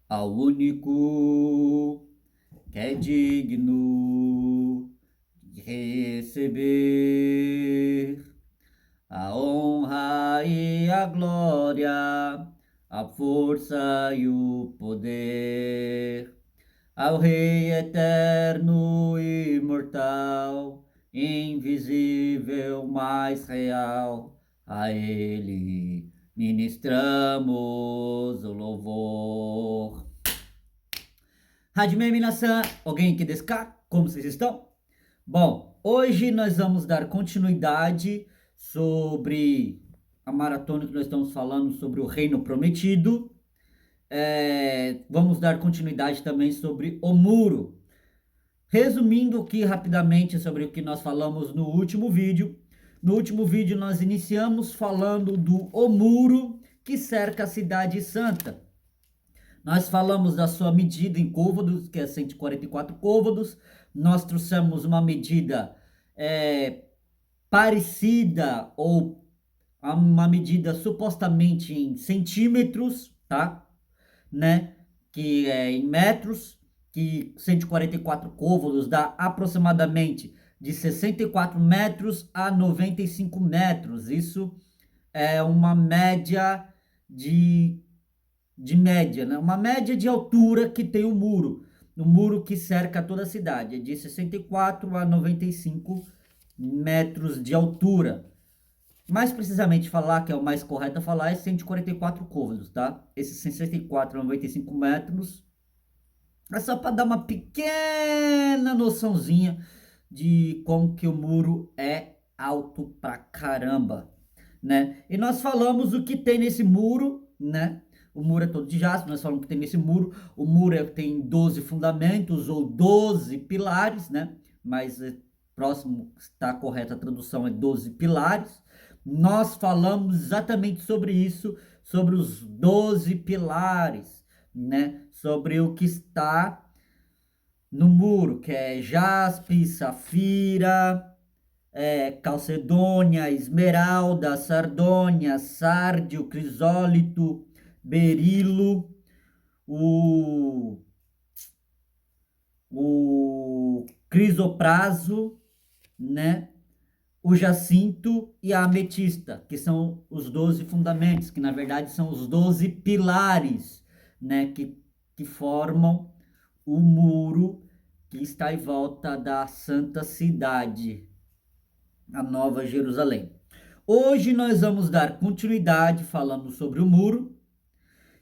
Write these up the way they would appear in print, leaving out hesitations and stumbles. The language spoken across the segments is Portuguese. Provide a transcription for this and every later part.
ao único que é digno de receber a honra e a glória, a força e o poder, ao Rei eterno e imortal, invisível, mais real, a Ele ministramos o louvor. Hajime Minasan, alguém aqui desse cá? Como vocês estão? Bom, hoje nós vamos dar continuidade sobre a maratona que nós estamos falando sobre o Reino Prometido. Vamos dar continuidade também sobre o muro. Resumindo aqui rapidamente sobre o que nós falamos no último vídeo. No último vídeo nós iniciamos falando do o muro que cerca a cidade santa. Nós falamos da sua medida em côvados, que é 144 côvados. Nós trouxemos uma medida parecida ou uma medida supostamente em centímetros, tá? Né? Que é em metros, que 144 côvados dá aproximadamente de 64 metros a 95 metros. Isso é uma média de média, né? Uma média de altura que tem o muro que cerca toda a cidade, é de 64 a 95 metros de altura. Mais precisamente falar, que é o mais correto a falar, é 144 côvados, tá? Esses 64 a 95 metros é só para dar uma pequena noçãozinha de como que o muro é alto pra caramba, né? E nós falamos o que tem nesse muro, né? O muro é todo de jaspe, nós falamos que tem nesse muro. O muro tem 12 fundamentos ou 12 pilares, né? Mas próximo está correta a tradução, é 12 pilares. Nós falamos exatamente sobre isso, sobre os 12 pilares, né? Sobre o que está no muro, que é jaspe, safira, calcedônia, esmeralda, sardônia, sárdio, crisólito, berilo, o, o crisopraso, né? O jacinto e a ametista, que são os 12 fundamentos, que na verdade são os 12 pilares, né? Que formam o muro que está em volta da Santa Cidade, a Nova Jerusalém. Hoje nós vamos dar continuidade falando sobre o muro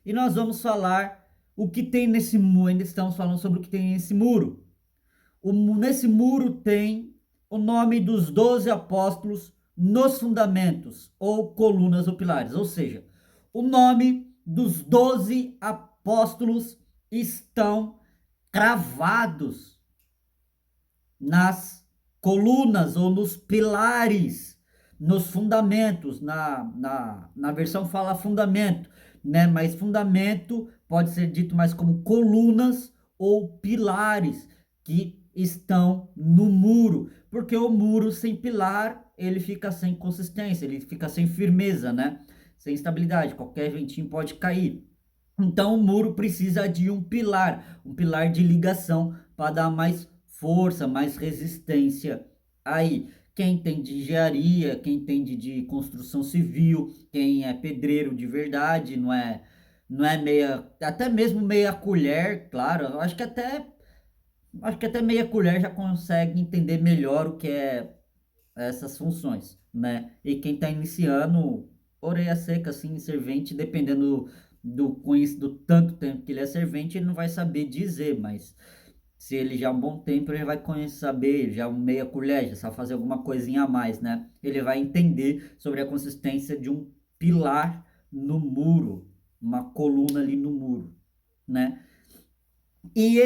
e nós vamos falar o que tem nesse muro. Ainda estamos falando sobre o que tem nesse muro. Nesse muro tem o nome dos 12 apóstolos nos fundamentos ou colunas ou pilares, ou seja, o nome dos 12 apóstolos estão cravados nas colunas ou nos pilares, nos fundamentos. Na versão fala fundamento, né? Mas fundamento pode ser dito mais como colunas ou pilares que estão no muro, porque o muro sem pilar ele fica sem consistência, ele fica sem firmeza, né? Sem estabilidade, qualquer ventinho pode cair. Então o muro precisa de um pilar de ligação para dar mais força, mais resistência aí. Quem tem de engenharia, quem entende de construção civil, quem é pedreiro de verdade, não é meia, até mesmo meia colher, claro, eu acho que até meia colher já consegue entender melhor o que é essas funções, né? E quem está iniciando, orelha seca, assim, servente, dependendo do tanto tempo que ele é servente, ele não vai saber dizer, mas se ele já há um bom tempo, ele vai saber, já um meia colher, já sabe fazer alguma coisinha a mais, né? Ele vai entender sobre a consistência de um pilar no muro, uma coluna ali no muro, né? E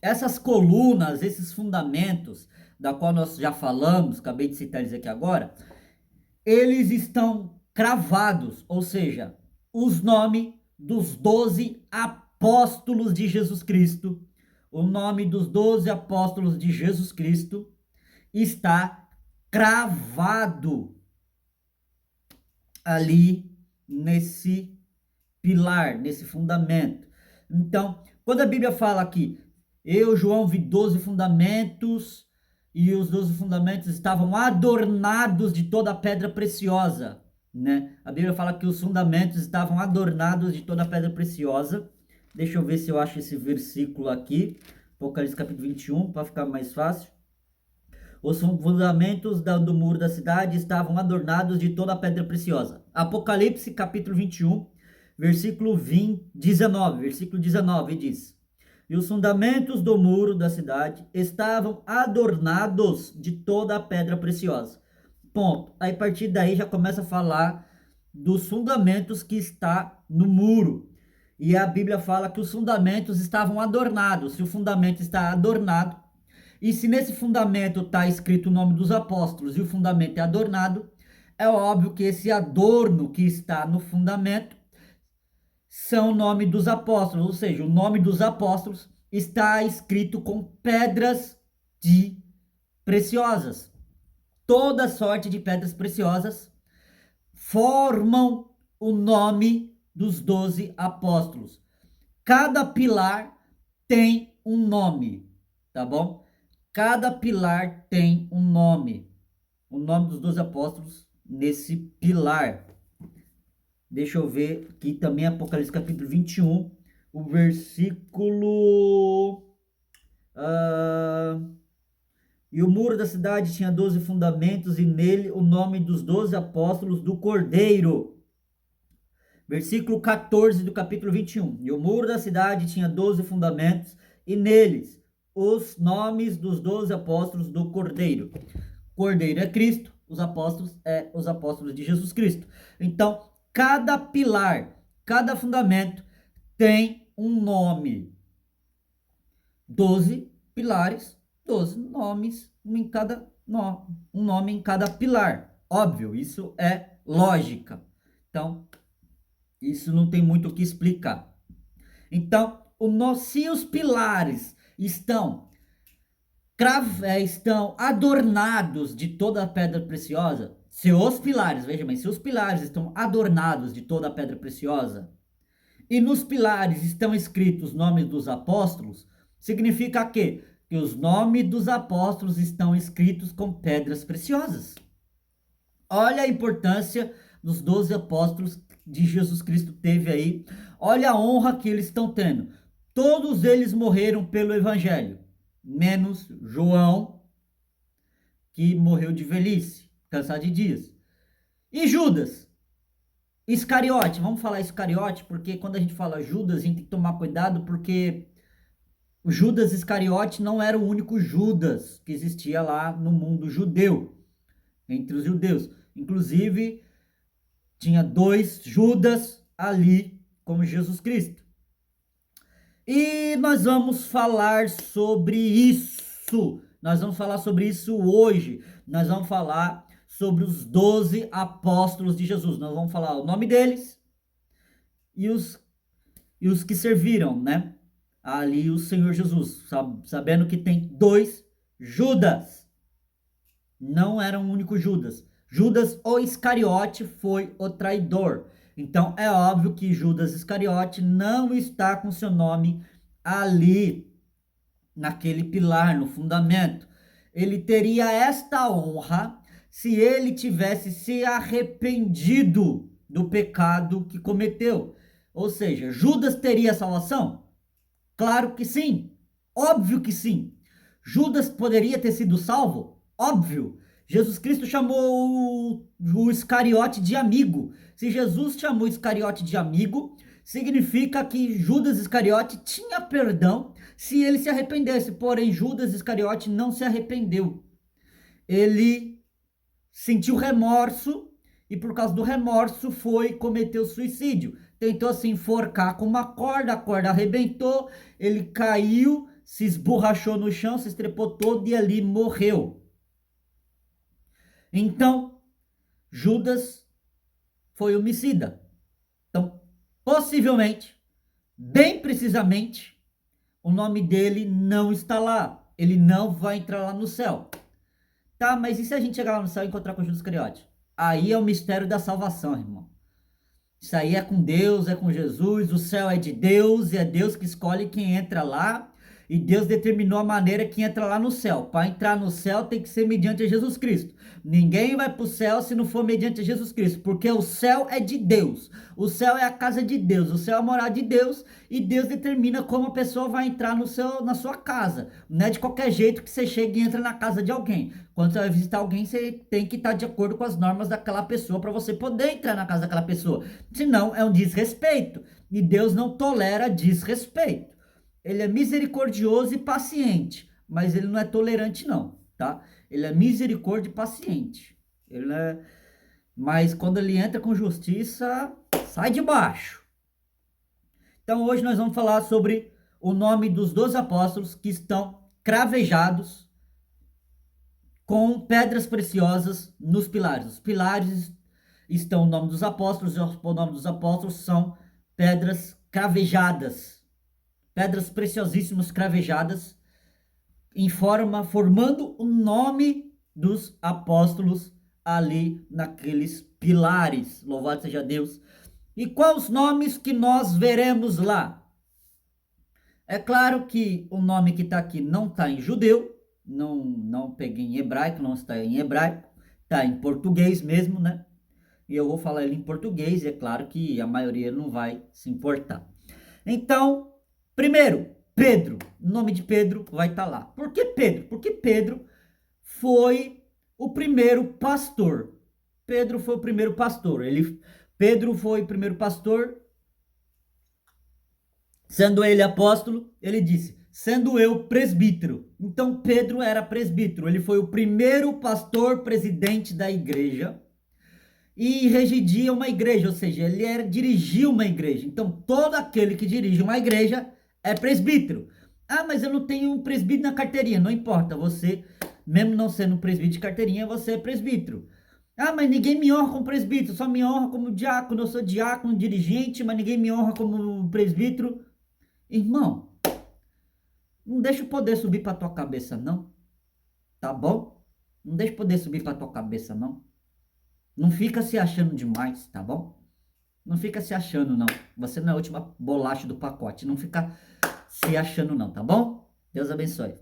essas colunas, esses fundamentos, da qual nós já falamos, acabei de citar eles aqui agora, eles estão cravados, ou seja, os nomes dos 12 apóstolos de Jesus Cristo, o nome dos 12 apóstolos de Jesus Cristo está cravado ali nesse pilar, nesse fundamento. Então, quando a Bíblia fala que eu, João, vi 12 fundamentos e os 12 fundamentos estavam adornados de toda a pedra preciosa, né? A Bíblia fala que os fundamentos estavam adornados de toda a pedra preciosa. Deixa eu ver se eu acho esse versículo aqui, Apocalipse capítulo 21, para ficar mais fácil. Os fundamentos do muro da cidade estavam adornados de toda a pedra preciosa. Apocalipse capítulo 21, versículo 19 diz: E os fundamentos do muro da cidade estavam adornados de toda a pedra preciosa. Ponto. Aí a partir daí já começa a falar dos fundamentos que está no muro. E a Bíblia fala que os fundamentos estavam adornados. Se o fundamento está adornado, e se nesse fundamento está escrito o nome dos apóstolos e o fundamento é adornado, é óbvio que esse adorno que está no fundamento são o nome dos apóstolos, ou seja, o nome dos apóstolos está escrito com pedras de preciosas. Toda sorte de pedras preciosas formam o nome dos 12 apóstolos. Cada pilar tem um nome, tá bom? Cada pilar tem um nome. O nome dos 12 apóstolos nesse pilar. Deixa eu ver aqui também, Apocalipse capítulo 21, o versículo... E o muro da cidade tinha 12 fundamentos, e nele o nome dos 12 apóstolos do Cordeiro. Versículo 14 do capítulo 21. E o muro da cidade tinha 12 fundamentos, e neles os nomes dos 12 apóstolos do Cordeiro. Cordeiro é Cristo, os apóstolos de Jesus Cristo. Então, cada pilar, cada fundamento tem um nome. 12 pilares, 12 nomes em cada um nome em cada pilar. Óbvio, isso é lógica. Então, isso não tem muito o que explicar. Então, se os pilares estão adornados de toda a pedra preciosa, se os pilares estão adornados de toda a pedra preciosa, e nos pilares estão escritos os nomes dos apóstolos, significa que os nomes dos apóstolos estão escritos com pedras preciosas. Olha a importância dos 12 apóstolos de Jesus Cristo teve aí. Olha a honra que eles estão tendo. Todos eles morreram pelo evangelho, menos João, que morreu de velhice, cansado de dias. E Judas Iscariote, vamos falar Iscariote, porque quando a gente fala Judas, a gente tem que tomar cuidado, porque o Judas Iscariote não era o único Judas que existia lá no mundo judeu, entre os judeus. Inclusive, tinha 2 Judas ali, como Jesus Cristo. E nós vamos falar sobre isso. Nós vamos falar sobre isso hoje. Nós vamos falar sobre os 12 apóstolos de Jesus. Nós vamos falar o nome deles e os que serviram, né? Ali o Senhor Jesus, sabendo que tem 2 Judas. Não era um único Judas. Judas o Iscariote foi o traidor. Então é óbvio que Judas Iscariote não está com seu nome ali, naquele pilar, no fundamento. Ele teria esta honra se ele tivesse se arrependido do pecado que cometeu. Ou seja, Judas teria salvação? Claro que sim. Óbvio que sim. Judas poderia ter sido salvo? Óbvio. Jesus Cristo chamou o Iscariote de amigo. Se Jesus chamou Iscariote de amigo, significa que Judas Iscariote tinha perdão se ele se arrependesse. Porém, Judas Iscariote não se arrependeu. Ele sentiu remorso e por causa do remorso foi cometer o suicídio. Tentou se enforcar com uma corda, a corda arrebentou, ele caiu, se esborrachou no chão, se estrepou todo e ali morreu. Então, Judas foi homicida. Então, possivelmente, bem precisamente, o nome dele não está lá. Ele não vai entrar lá no céu. Tá, mas e se a gente chegar lá no céu e encontrar com Judas Iscariote? Aí é o mistério da salvação, irmão. Isso aí é com Deus, é com Jesus, o céu é de Deus e é Deus que escolhe quem entra lá. E Deus determinou a maneira que entra lá no céu. Para entrar no céu tem que ser mediante Jesus Cristo. Ninguém vai para o céu se não for mediante Jesus Cristo, porque o céu é de Deus. O céu é a casa de Deus, o céu é a morada de Deus e Deus determina como a pessoa vai entrar na sua casa. Não é de qualquer jeito que você chega e entra na casa de alguém. Quando você vai visitar alguém, você tem que estar de acordo com as normas daquela pessoa para você poder entrar na casa daquela pessoa. Senão é um desrespeito. E Deus não tolera desrespeito. Ele é misericordioso e paciente, mas ele não é tolerante não, tá? Ele é misericórdia e paciente. Mas quando ele entra com justiça, sai de baixo. Então hoje nós vamos falar sobre o nome dos 12 apóstolos que estão cravejados com pedras preciosas nos pilares. Os pilares estão o nome dos apóstolos, e o nome dos apóstolos são pedras cravejadas, pedras preciosíssimas cravejadas, formando o nome dos apóstolos ali naqueles pilares. Louvado seja Deus. E quais os nomes que nós veremos lá? É claro que o nome que está aqui não está em judeu, não peguei em hebraico, não está em hebraico, está em português mesmo, né? E eu vou falar ele em português, e é claro que a maioria não vai se importar. Então, primeiro, Pedro. O nome de Pedro vai estar lá. Por que Pedro? Porque Pedro foi o primeiro pastor. Pedro foi o primeiro pastor. Pedro foi o primeiro pastor, sendo ele apóstolo, ele disse, sendo eu presbítero. Então Pedro era presbítero, ele foi o primeiro pastor presidente da igreja e regidia uma igreja, ou seja, dirigia uma igreja. Então todo aquele que dirige uma igreja é presbítero. Ah, mas eu não tenho um presbítero na carteirinha. Não importa, você, mesmo não sendo um presbítero de carteirinha, você é presbítero. Ah, mas ninguém me honra como presbítero, só me honra como diácono. Eu sou diácono, dirigente, mas ninguém me honra como presbítero. Irmão, não deixa o poder subir para tua cabeça, não. Tá bom? Não deixa o poder subir para tua cabeça, não. Não fica se achando demais, tá bom? Não fica se achando, não. Você não é a última bolacha do pacote. Não fica se achando, não, tá bom? Deus abençoe.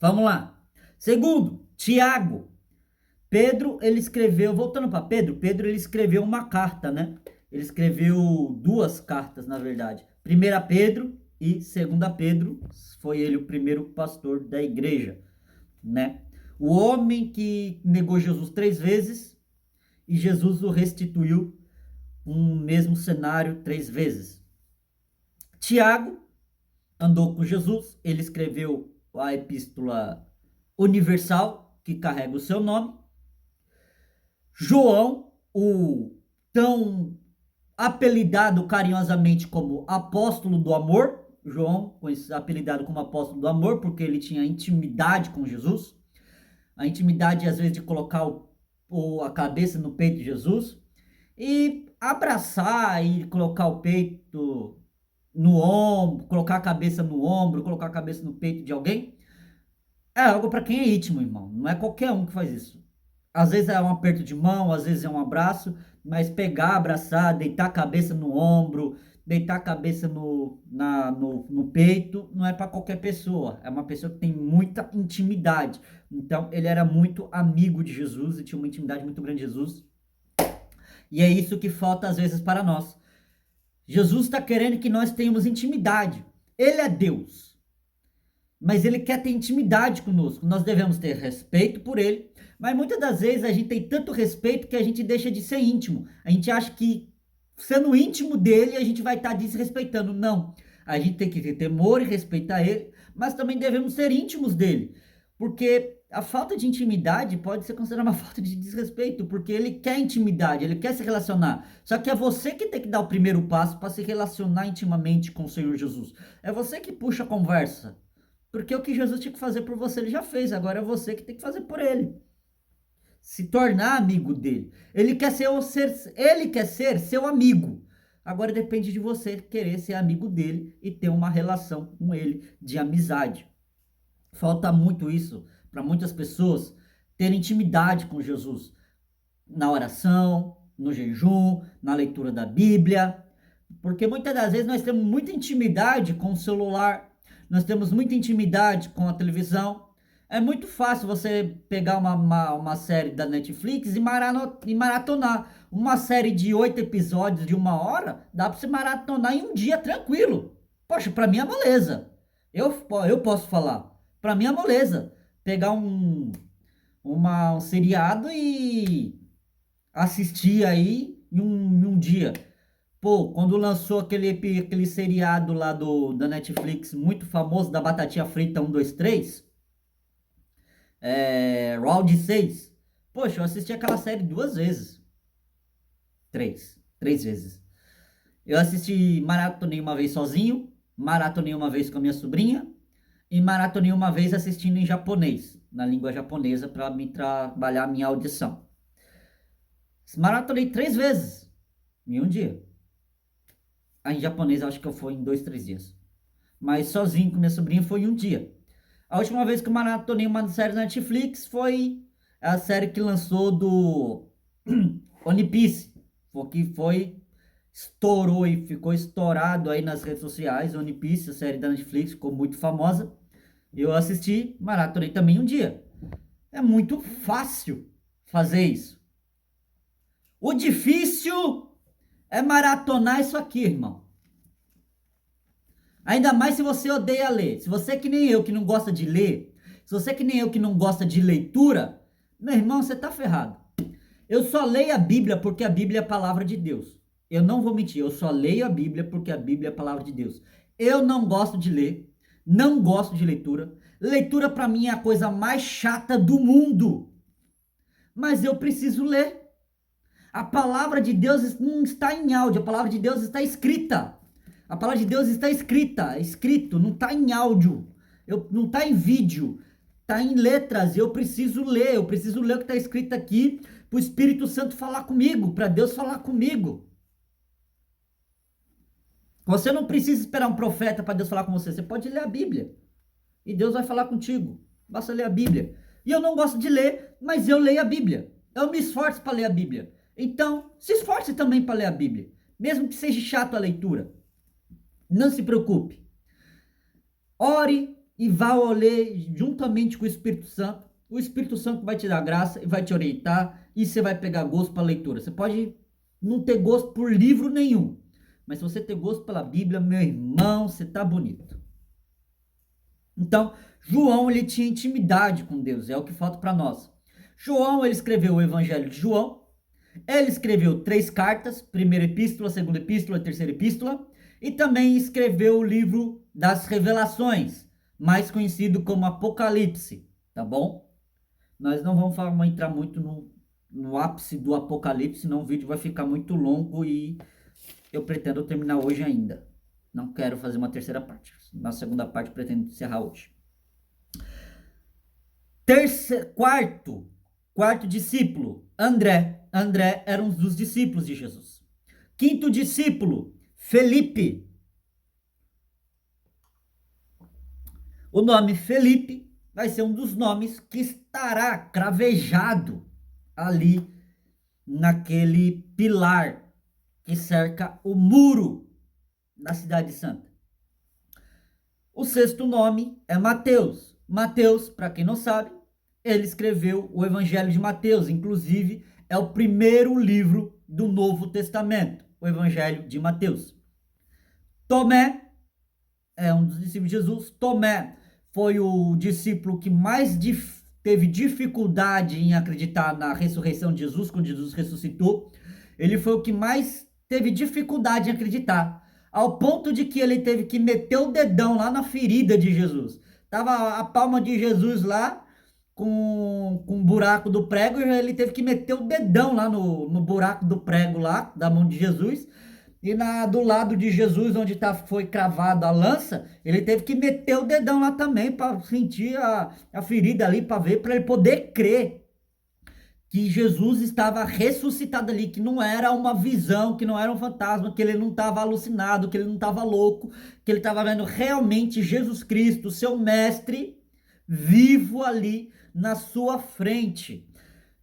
Vamos lá. Segundo, Tiago. Pedro, ele escreveu, voltando para Pedro, ele escreveu uma carta, né? Ele escreveu duas cartas, na verdade. Primeira Pedro e segunda Pedro, foi ele o primeiro pastor da igreja, né? O homem que negou Jesus 3 vezes e Jesus o restituiu um mesmo cenário 3 vezes. Tiago andou com Jesus, ele escreveu a epístola universal, que carrega o seu nome. João, o tão apelidado carinhosamente como apóstolo do amor, João, apelidado como apóstolo do amor, porque ele tinha intimidade com Jesus, a intimidade às vezes de colocar a cabeça no peito de Jesus, e abraçar e colocar o peito no ombro, colocar a cabeça no ombro, colocar a cabeça no peito de alguém, é algo para quem é íntimo, irmão. Não é qualquer um que faz isso. Às vezes é um aperto de mão, às vezes é um abraço, mas pegar, abraçar, deitar a cabeça no ombro, deitar a cabeça no peito, não é para qualquer pessoa. É uma pessoa que tem muita intimidade. Então, ele era muito amigo de Jesus e tinha uma intimidade muito grande de Jesus. E é isso que falta às vezes para nós. Jesus está querendo que nós tenhamos intimidade. Ele é Deus, mas ele quer ter intimidade conosco. Nós devemos ter respeito por ele, mas muitas das vezes a gente tem tanto respeito que a gente deixa de ser íntimo. A gente acha que sendo íntimo dele a gente vai estar desrespeitando. Não, a gente tem que ter temor e respeitar ele, mas também devemos ser íntimos dele, porque a falta de intimidade pode ser considerada uma falta de desrespeito, porque ele quer intimidade, ele quer se relacionar. Só que é você que tem que dar o primeiro passo para se relacionar intimamente com o Senhor Jesus. É você que puxa a conversa. Porque o que Jesus tinha que fazer por você, ele já fez. Agora é você que tem que fazer por ele. Se tornar amigo dele. Ele quer ser seu amigo. Agora depende de você querer ser amigo dele e ter uma relação com ele de amizade. Falta muito isso para muitas pessoas terem intimidade com Jesus na oração, no jejum, na leitura da Bíblia, porque muitas das vezes nós temos muita intimidade com o celular, nós temos muita intimidade com a televisão. É muito fácil você pegar uma série da Netflix e maratonar. Uma série de 8 episódios de 1 hora, dá para você maratonar em um dia tranquilo. Poxa, para mim é moleza. Eu posso falar. Para mim é moleza. Pegar um seriado e assistir aí em um dia. Pô, quando lançou aquele seriado lá da Netflix, muito famoso, da Batatinha Frita 1, 2, 3, Round 6. Poxa, eu assisti aquela série 2 vezes. Três vezes. Eu assisti, maratonei uma vez sozinho, maratonei uma vez com a minha sobrinha e maratonei uma vez assistindo em japonês, na língua japonesa, para me trabalhar a minha audição. Maratonei 3 vezes em um dia. Aí em japonês acho que eu fui em 2, 3 dias. Mas sozinho com minha sobrinha foi em um dia. A última vez que eu maratonei uma série da Netflix foi a série que lançou do One Piece. Estourou e ficou estourado aí nas redes sociais. One Piece, a série da Netflix, ficou muito famosa. Eu assisti, maratonei também um dia. É muito fácil fazer isso. O difícil é maratonar isso aqui, irmão. Ainda mais se você odeia ler. Se você é que nem eu, que não gosta de ler, se você é que nem eu, que não gosta de leitura, meu irmão, você tá ferrado. Eu só leio a Bíblia porque a Bíblia é a palavra de Deus. Eu não vou mentir, eu só leio a Bíblia porque a Bíblia é a palavra de Deus. Eu não gosto de ler, não gosto de leitura. Leitura para mim é a coisa mais chata do mundo. Mas eu preciso ler. A palavra de Deus não está em áudio, a palavra de Deus está escrita. A palavra de Deus está escrito, não está em áudio, não está em vídeo, está em letras. Eu preciso ler o que está escrito aqui, para o Espírito Santo falar comigo, para Deus falar comigo. Você não precisa esperar um profeta para Deus falar com você, você pode ler a Bíblia e Deus vai falar contigo, basta ler a Bíblia. E eu não gosto de ler, mas eu leio a Bíblia, eu me esforço para ler a Bíblia. Então, se esforce também para ler a Bíblia, mesmo que seja chato a leitura. Não se preocupe. Ore e vá ler juntamente com o Espírito Santo. O Espírito Santo vai te dar graça e vai te orientar e você vai pegar gosto para a leitura. Você pode não ter gosto por livro nenhum, mas se você ter gosto pela Bíblia, meu irmão, você tá bonito. Então, João, ele tinha intimidade com Deus, é o que falta para nós. João, ele escreveu o Evangelho de João. Ele escreveu 3 cartas, primeira epístola, segunda epístola, terceira epístola. E também escreveu o livro das Revelações, mais conhecido como Apocalipse, tá bom? Nós não vamos entrar muito no ápice do Apocalipse, senão o vídeo vai ficar muito longo e eu pretendo terminar hoje ainda. Não quero fazer uma terceira parte. Na segunda parte pretendo encerrar hoje. Quarto discípulo, André. André era um dos discípulos de Jesus. Quinto discípulo, Felipe. O nome Felipe vai ser um dos nomes que estará cravejado ali naquele pilar que cerca o muro da Cidade Santa. O sexto nome é Mateus. Mateus, para quem não sabe, ele escreveu o Evangelho de Mateus, inclusive é o primeiro livro do Novo Testamento, o Evangelho de Mateus. Tomé é um dos discípulos de Jesus. Tomé foi o discípulo que mais teve dificuldade em acreditar na ressurreição de Jesus, quando Jesus ressuscitou. Ele foi o que mais teve dificuldade em acreditar, ao ponto de que ele teve que meter o dedão lá na ferida de Jesus. Tava a palma de Jesus lá, com um buraco do prego, e ele teve que meter o dedão lá no buraco do prego lá, da mão de Jesus. E do lado de Jesus, onde foi cravada a lança, ele teve que meter o dedão lá também, para sentir a ferida ali, para ver, para ele poder crer que Jesus estava ressuscitado ali, que não era uma visão, que não era um fantasma, que ele não estava alucinado, que ele não estava louco, que ele estava vendo realmente Jesus Cristo, seu mestre, vivo ali na sua frente.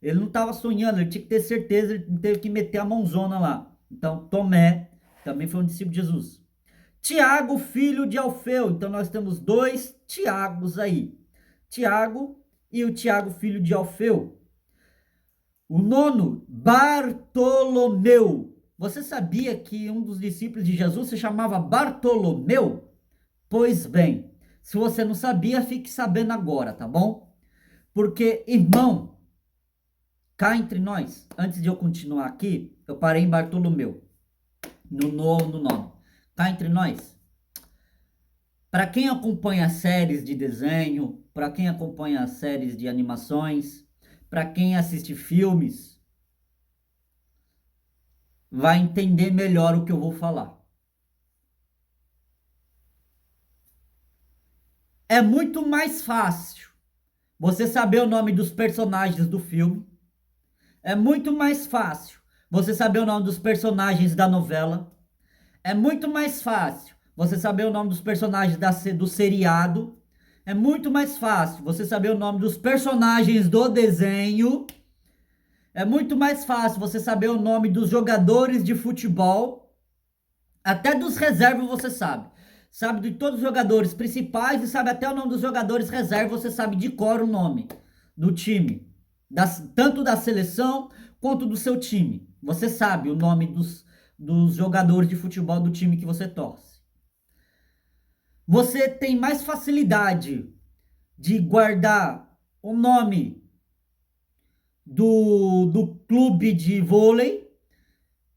Ele não estava sonhando, ele tinha que ter certeza, ele teve que meter a mãozona lá. Então, Tomé também foi um discípulo de Jesus. Tiago, filho de Alfeu. Então, nós temos dois Tiagos aí. Tiago e o Tiago, filho de Alfeu. O nono, Bartolomeu. Você sabia que um dos discípulos de Jesus se chamava Bartolomeu? Pois bem, se você não sabia, fique sabendo agora, tá bom? Porque, irmão, cá entre nós, antes de eu continuar aqui, eu parei em Bartolomeu, no nome. Cá entre nós, para quem acompanha séries de desenho, para quem acompanha séries de animações, para quem assiste filmes, vai entender melhor o que eu vou falar. É muito mais fácil você saber o nome dos personagens do filme. É muito mais fácil você saber o nome dos personagens da novela. É muito mais fácil você saber o nome dos personagens do seriado. É muito mais fácil você saber o nome dos personagens do desenho. É muito mais fácil você saber o nome dos jogadores de futebol. Até dos reservas você sabe. Sabe de todos os jogadores principais e sabe até o nome dos jogadores reservas. Você sabe de cor o nome do time. Tanto da seleção quanto do seu time. Você sabe o nome dos jogadores de futebol do time que você torce. Você tem mais facilidade de guardar o nome do clube de vôlei,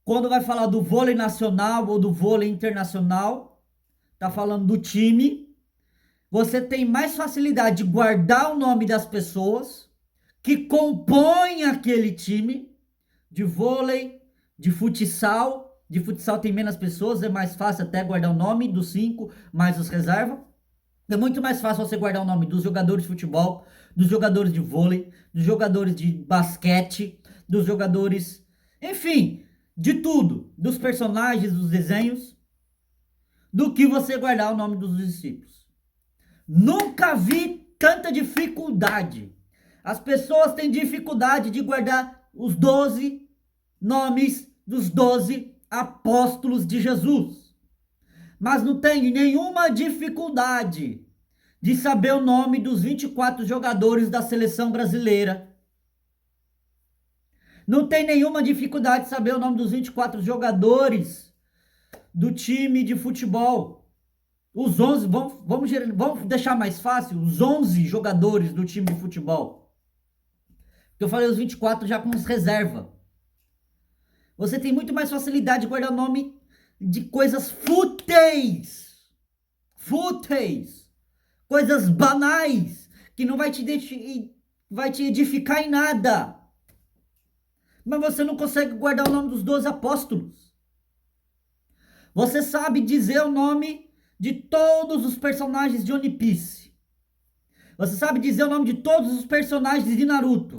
quando vai falar do vôlei nacional ou do vôlei internacional, tá falando do time, você tem mais facilidade de guardar o nome das pessoas que compõem aquele time de vôlei, de futsal tem menos pessoas, é mais fácil até guardar o nome dos 5, mais os reservas. É muito mais fácil você guardar o nome dos jogadores de futebol, dos jogadores de vôlei, dos jogadores de basquete, dos jogadores, enfim, de tudo, dos personagens, dos desenhos, do que você guardar o nome dos discípulos. Nunca vi tanta dificuldade. As pessoas têm dificuldade de guardar os 12 nomes dos 12 apóstolos de Jesus. Mas não tem nenhuma dificuldade de saber o nome dos 24 jogadores da seleção brasileira. Não tem nenhuma dificuldade de saber o nome dos 24 jogadores do time de futebol. Os 11, vamos deixar mais fácil, os 11 jogadores do time de futebol. Eu falei os 24 já com os reserva. Você tem muito mais facilidade de guardar o nome de coisas fúteis. Fúteis. Coisas banais. Que não vai te edificar em nada. Mas você não consegue guardar o nome dos 12 apóstolos. Você sabe dizer o nome de todos os personagens de One Piece. Você sabe dizer o nome de todos os personagens de Naruto.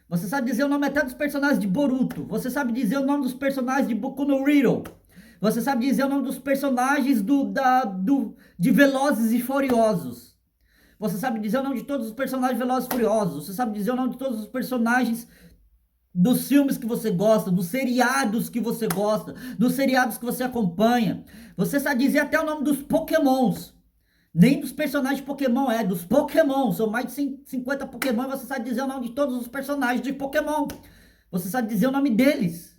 Você sabe dizer o nome até dos personagens de Boruto. Você sabe dizer o nome dos personagens de Boku no Hero. Você sabe dizer o nome dos personagens de Velozes e Furiosos. Você sabe dizer o nome de todos os personagens de Velozes e Furiosos. Você sabe dizer o nome de todos os personagens dos filmes que você gosta, dos seriados que você gosta, dos seriados que você acompanha. Você sabe dizer até o nome dos Pokémons. Nem dos personagens de Pokémon, dos Pokémon. São mais de 50 Pokémon e você sabe dizer o nome de todos os personagens de Pokémon. Você sabe dizer o nome deles.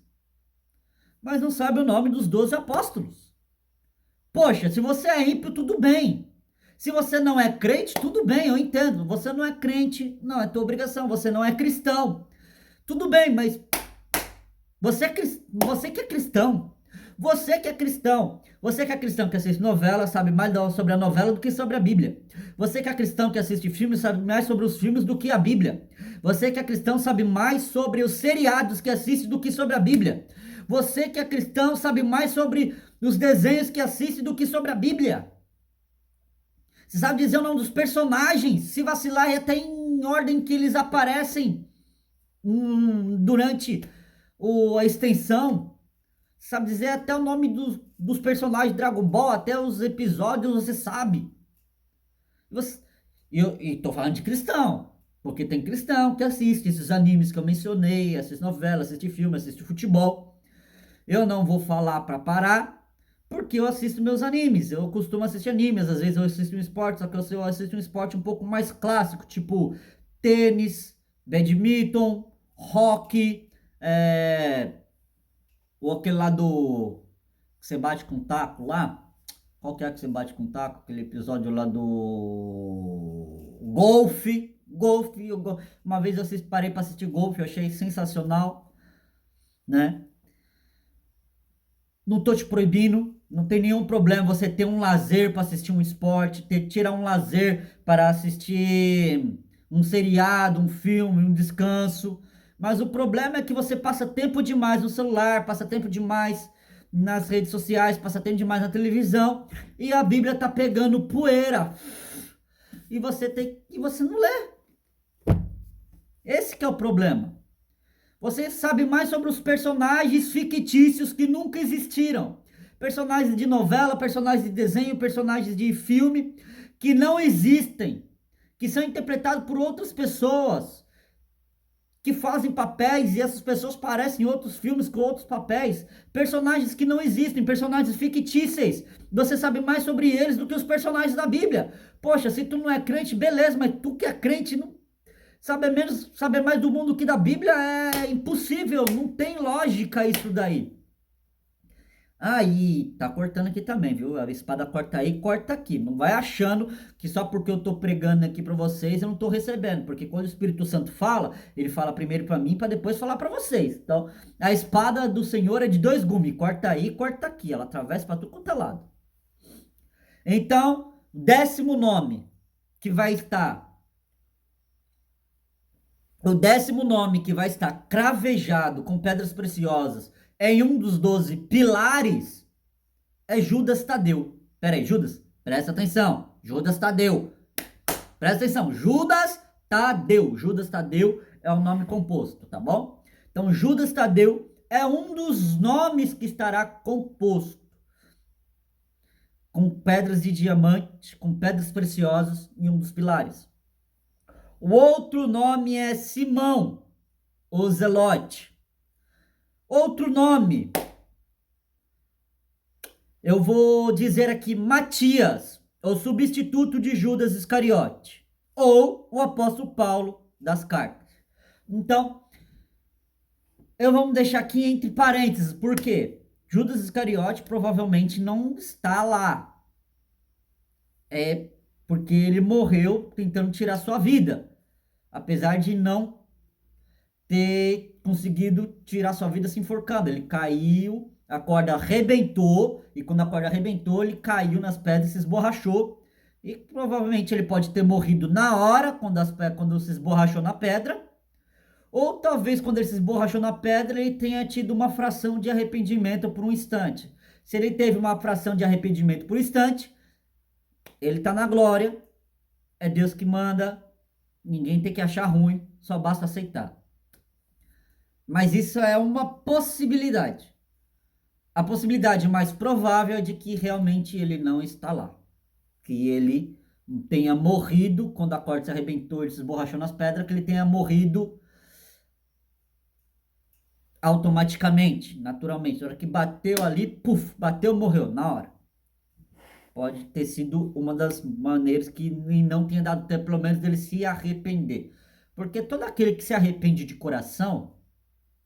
Mas não sabe o nome dos 12 apóstolos. Poxa, se você é ímpio, tudo bem. Se você não é crente, tudo bem, eu entendo. Você não é crente, não é tua obrigação. Você não é cristão. Tudo bem, mas você que é cristão. Você que é cristão. Você que é cristão que assiste novela, sabe mais sobre a novela do que sobre a Bíblia. Você que é cristão que assiste filmes, sabe mais sobre os filmes do que a Bíblia. Você que é cristão sabe mais sobre os seriados que assiste do que sobre a Bíblia. Você que é cristão sabe mais sobre os desenhos que assiste do que sobre a Bíblia. Você sabe dizer o nome dos personagens, se vacilar, e até em ordem que eles aparecem durante a extensão. Sabe dizer até o nome dos personagens de Dragon Ball, até os episódios você sabe. E tô falando de cristão. Porque tem cristão que assiste esses animes que eu mencionei, assiste novela, assiste filme, assiste futebol. Eu não vou falar para parar, porque eu assisto meus animes. Eu costumo assistir animes, às vezes eu assisto um esporte, só que eu assisto um esporte um pouco mais clássico, tipo tênis, badminton, hockey, ou aquele lá do que você bate com taco lá. Qual que é que você bate com taco? Aquele episódio lá do golfe. Golfe. Uma vez eu parei para assistir golfe, eu achei sensacional, né? Não tô te proibindo, não tem nenhum problema você ter um lazer para assistir um esporte, tirar um lazer para assistir um seriado, um filme, um descanso. Mas o problema é que você passa tempo demais no celular, passa tempo demais nas redes sociais, passa tempo demais na televisão e a Bíblia tá pegando poeira. E você não lê. Esse que é o problema. Você sabe mais sobre os personagens fictícios que nunca existiram. Personagens de novela, personagens de desenho, personagens de filme que não existem, que são interpretados por outras pessoas, que fazem papéis e essas pessoas parecem em outros filmes com outros papéis. Personagens que não existem, personagens fictícios. Você sabe mais sobre eles do que os personagens da Bíblia. Poxa, se tu não é crente, beleza, mas tu que é crente não saber mais do mundo que da Bíblia é impossível, não tem lógica isso daí. Aí, tá cortando aqui também, viu? A espada corta aí, corta aqui. Não vai achando que só porque eu tô pregando aqui para vocês eu não tô recebendo, porque quando o Espírito Santo fala, ele fala primeiro para mim para depois falar para vocês. Então, a espada do Senhor é de dois gumes, corta aí, corta aqui, ela atravessa para tudo quanto é lado. Então, 10º nome que vai estar O 10º nome que vai estar cravejado com pedras preciosas em um dos 12 pilares é Judas Tadeu. Pera aí, Judas, presta atenção. Judas Tadeu. Presta atenção. Judas Tadeu. Judas Tadeu é o nome composto, tá bom? Então, Judas Tadeu é um dos nomes que estará composto com pedras de diamante, com pedras preciosas em um dos pilares. O outro nome é Simão, o Zelote. Outro nome, eu vou dizer aqui Matias, o substituto de Judas Iscariote, ou o apóstolo Paulo das cartas. Então, vamos deixar aqui entre parênteses, porque Judas Iscariote provavelmente não está lá. É porque ele morreu tentando tirar sua vida, apesar de não ter conseguido tirar sua vida se enforcando. Ele caiu, a corda arrebentou, e quando a corda arrebentou, ele caiu nas pedras e se esborrachou. E provavelmente ele pode ter morrido na hora, quando se esborrachou na pedra, ou talvez quando ele se esborrachou na pedra, ele tenha tido uma fração de arrependimento por um instante. Se ele teve uma fração de arrependimento por um instante, ele está na glória, é Deus que manda, ninguém tem que achar ruim, só basta aceitar. Mas isso é uma possibilidade. A possibilidade mais provável é de que realmente ele não está lá. Que ele tenha morrido quando a corda se arrebentou, ele se esborrachou nas pedras, que ele tenha morrido automaticamente, naturalmente. Na hora que bateu ali, puf, bateu, morreu, na hora. Pode ter sido uma das maneiras que não tenha dado tempo, pelo menos, dele se arrepender. Porque todo aquele que se arrepende de coração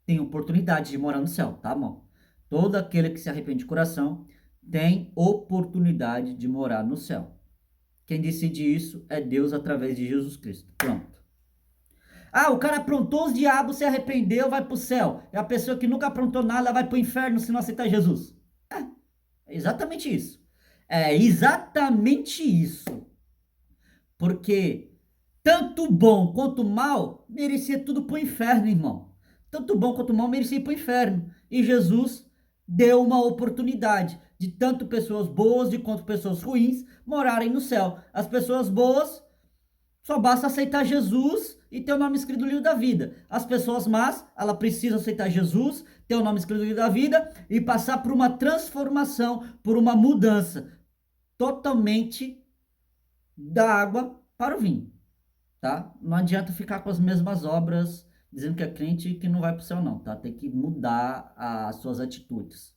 tem oportunidade de morar no céu, tá bom? Todo aquele que se arrepende de coração tem oportunidade de morar no céu. Quem decide isso é Deus através de Jesus Cristo. Pronto. Ah, o cara aprontou os diabos, se arrependeu, vai pro céu. É a pessoa que nunca aprontou nada, vai pro inferno se não aceitar Jesus. É exatamente isso. É exatamente isso. Porque tanto bom quanto mal merecia tudo pro inferno, irmão. Tanto bom quanto mal merecia ir pro inferno. E Jesus deu uma oportunidade de tanto pessoas boas quanto pessoas ruins morarem no céu. As pessoas boas só basta aceitar Jesus e ter o nome escrito no livro da vida. As pessoas más, elas precisam aceitar Jesus, ter o nome escrito no livro da vida e passar por uma transformação, por uma mudança totalmente da água para o vinho. tá? Não adianta ficar com as mesmas obras dizendo que é crente e que não vai para o céu, não, tá? Tem que mudar as suas atitudes.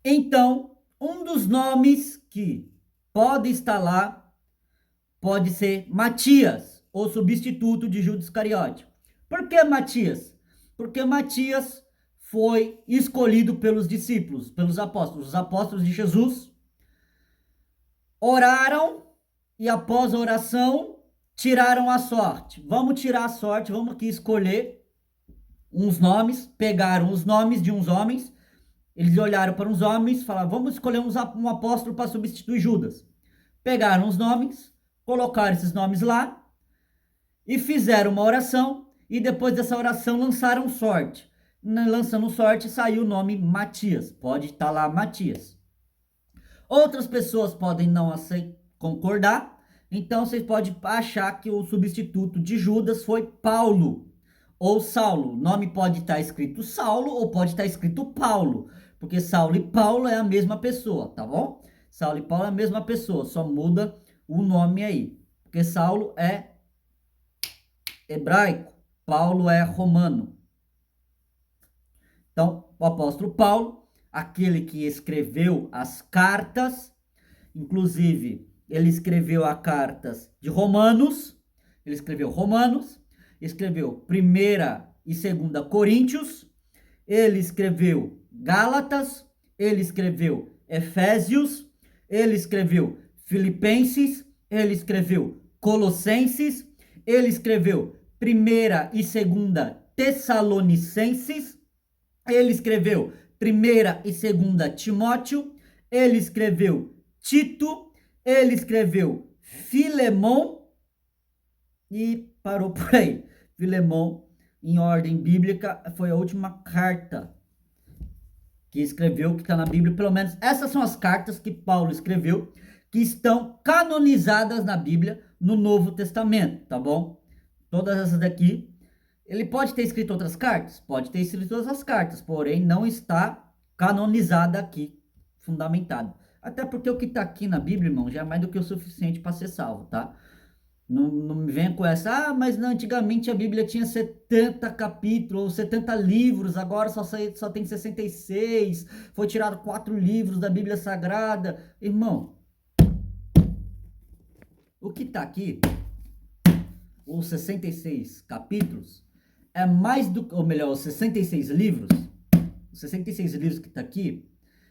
Então, um dos nomes que pode estar lá pode ser Matias, o substituto de Judas Iscariote. Por que Matias? Porque Matias foi escolhido pelos discípulos, pelos apóstolos. Os apóstolos de Jesus oraram e após a oração tiraram a sorte. Vamos tirar a sorte, vamos aqui escolher uns nomes, pegaram os nomes de uns homens, eles olharam para uns homens, falaram, vamos escolher um apóstolo para substituir Judas. Pegaram os nomes, colocaram esses nomes lá e fizeram uma oração e depois dessa oração lançaram sorte. Lançando sorte saiu o nome Matias, pode estar lá Matias. Outras pessoas podem não concordar, então vocês podem achar que o substituto de Judas foi Paulo ou Saulo. O nome pode estar escrito Saulo ou pode estar escrito Paulo, porque Saulo e Paulo é a mesma pessoa, tá bom? Saulo e Paulo é a mesma pessoa, só muda o nome aí, porque Saulo é hebraico, Paulo é romano. Então, o apóstolo Paulo, aquele que escreveu as cartas, inclusive ele escreveu as cartas de Romanos, ele escreveu Romanos, escreveu Primeira e Segunda Coríntios, ele escreveu Gálatas, ele escreveu Efésios, ele escreveu Filipenses, ele escreveu Colossenses, ele escreveu Primeira e Segunda Tessalonicenses, ele escreveu Primeira e Segunda Timóteo, ele escreveu Tito, ele escreveu Filemon e parou por aí. Filemon, em ordem bíblica, foi a última carta que escreveu, que está na Bíblia. Pelo menos essas são as cartas que Paulo escreveu, que estão canonizadas na Bíblia, no Novo Testamento, tá bom? Todas essas daqui. Ele pode ter escrito outras cartas? Pode ter escrito todas as cartas, porém não está canonizada aqui, fundamentado. Até porque o que está aqui na Bíblia, irmão, já é mais do que o suficiente para ser salvo, tá? Não me venha com essa, mas antigamente a Bíblia tinha 70 capítulos, ou 70 livros, agora só tem 66, foi tirado 4 livros da Bíblia Sagrada. Irmão, o que está aqui, os 66 capítulos, é mais do, ou melhor, os 66 livros, os 66 livros que está aqui,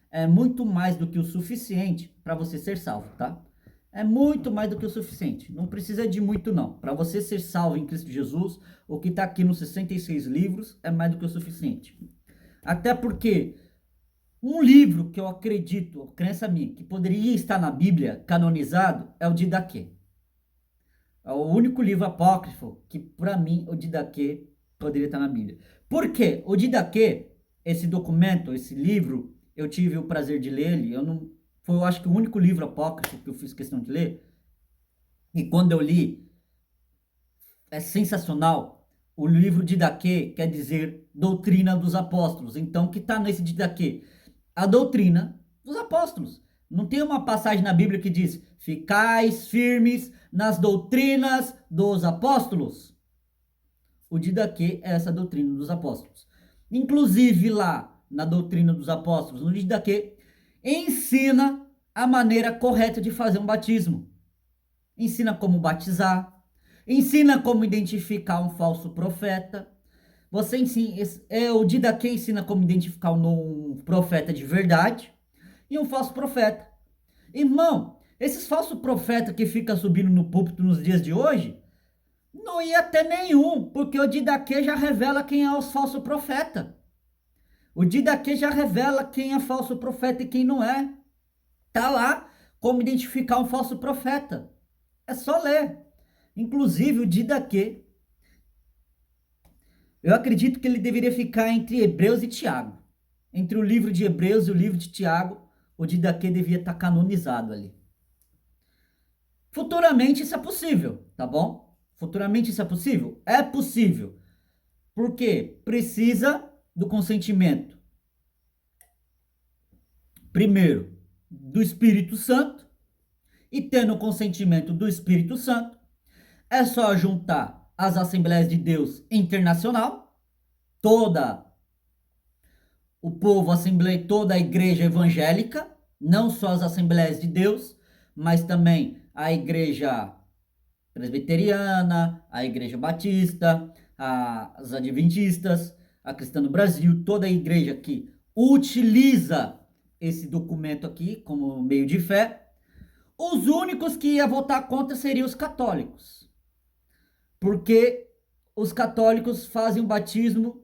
é muito mais do que o suficiente para você ser salvo, tá? É muito mais do que o suficiente. Não precisa de muito, não. Para você ser salvo em Cristo Jesus, o que está aqui nos 66 livros é mais do que o suficiente. Até porque um livro que eu acredito, crença minha, que poderia estar na Bíblia canonizado é o Didaquê. É o único livro apócrifo que, para mim, o Didaquê poderia estar na Bíblia. Por quê? O Didaquê, esse documento, esse livro, eu tive o prazer de ler ele. Foi, eu acho que o único livro apócrifo que eu fiz questão de ler. E quando eu li, é sensacional. O livro Didaquê quer dizer doutrina dos apóstolos. Então, o que está nesse Didaquê? A doutrina dos apóstolos. Não tem uma passagem na Bíblia que diz: ficais firmes nas doutrinas dos apóstolos. O Didaquê é essa doutrina dos apóstolos. Inclusive lá na doutrina dos apóstolos, no Didaquê, ensina a maneira correta de fazer um batismo. Ensina como batizar, ensina como identificar um falso profeta. Você ensina, o Didaquê ensina como identificar um profeta de verdade e um falso profeta. Irmão, esses falsos profetas que ficam subindo no púlpito nos dias de hoje, não ia ter nenhum, porque o Didaquê já revela quem é os falsos profetas. O Didaquê já revela quem é falso profeta e quem não é. Tá lá como identificar um falso profeta. É só ler. Inclusive o Didaquê, eu acredito que ele deveria ficar entre Hebreus e Tiago. Entre o livro de Hebreus e o livro de Tiago, o Didaquê devia estar canonizado ali. Futuramente isso é possível, tá bom? Futuramente isso é possível? É possível. Porque precisa do consentimento. Primeiro, do Espírito Santo. E tendo o consentimento do Espírito Santo, É só juntar as Assembleias de Deus Internacional, toda o povo, a Assembleia, toda a igreja evangélica, não só as Assembleias de Deus, mas também a igreja presbiteriana, a igreja batista, as adventistas, a Cristã do Brasil, toda a igreja que utiliza esse documento aqui como meio de fé. Os únicos que ia votar contra seriam os católicos, porque os católicos fazem um batismo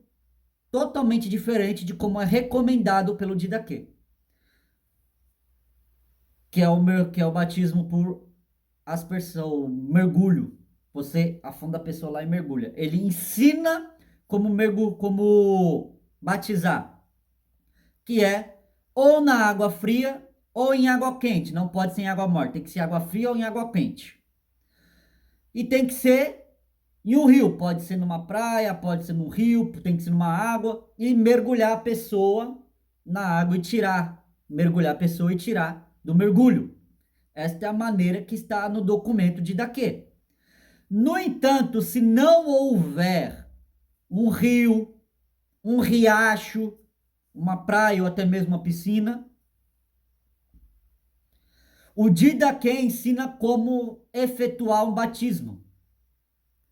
totalmente diferente de como é recomendado pelo Didaquê, que é o batismo por aspersão, mergulho. Você afunda a pessoa lá e mergulha. Ele ensina como batizar, que é ou na água fria ou em água quente. Não pode ser em água morta, tem que ser água fria ou em água quente. E tem que ser em um rio, pode ser numa praia, pode ser num rio, tem que ser numa água e mergulhar a pessoa na água e tirar, mergulhar a pessoa e tirar do mergulho. Esta é a maneira que está no documento de Daquê. No entanto, se não houver um rio, um riacho, uma praia ou até mesmo uma piscina, o Didaquê ensina como efetuar um batismo.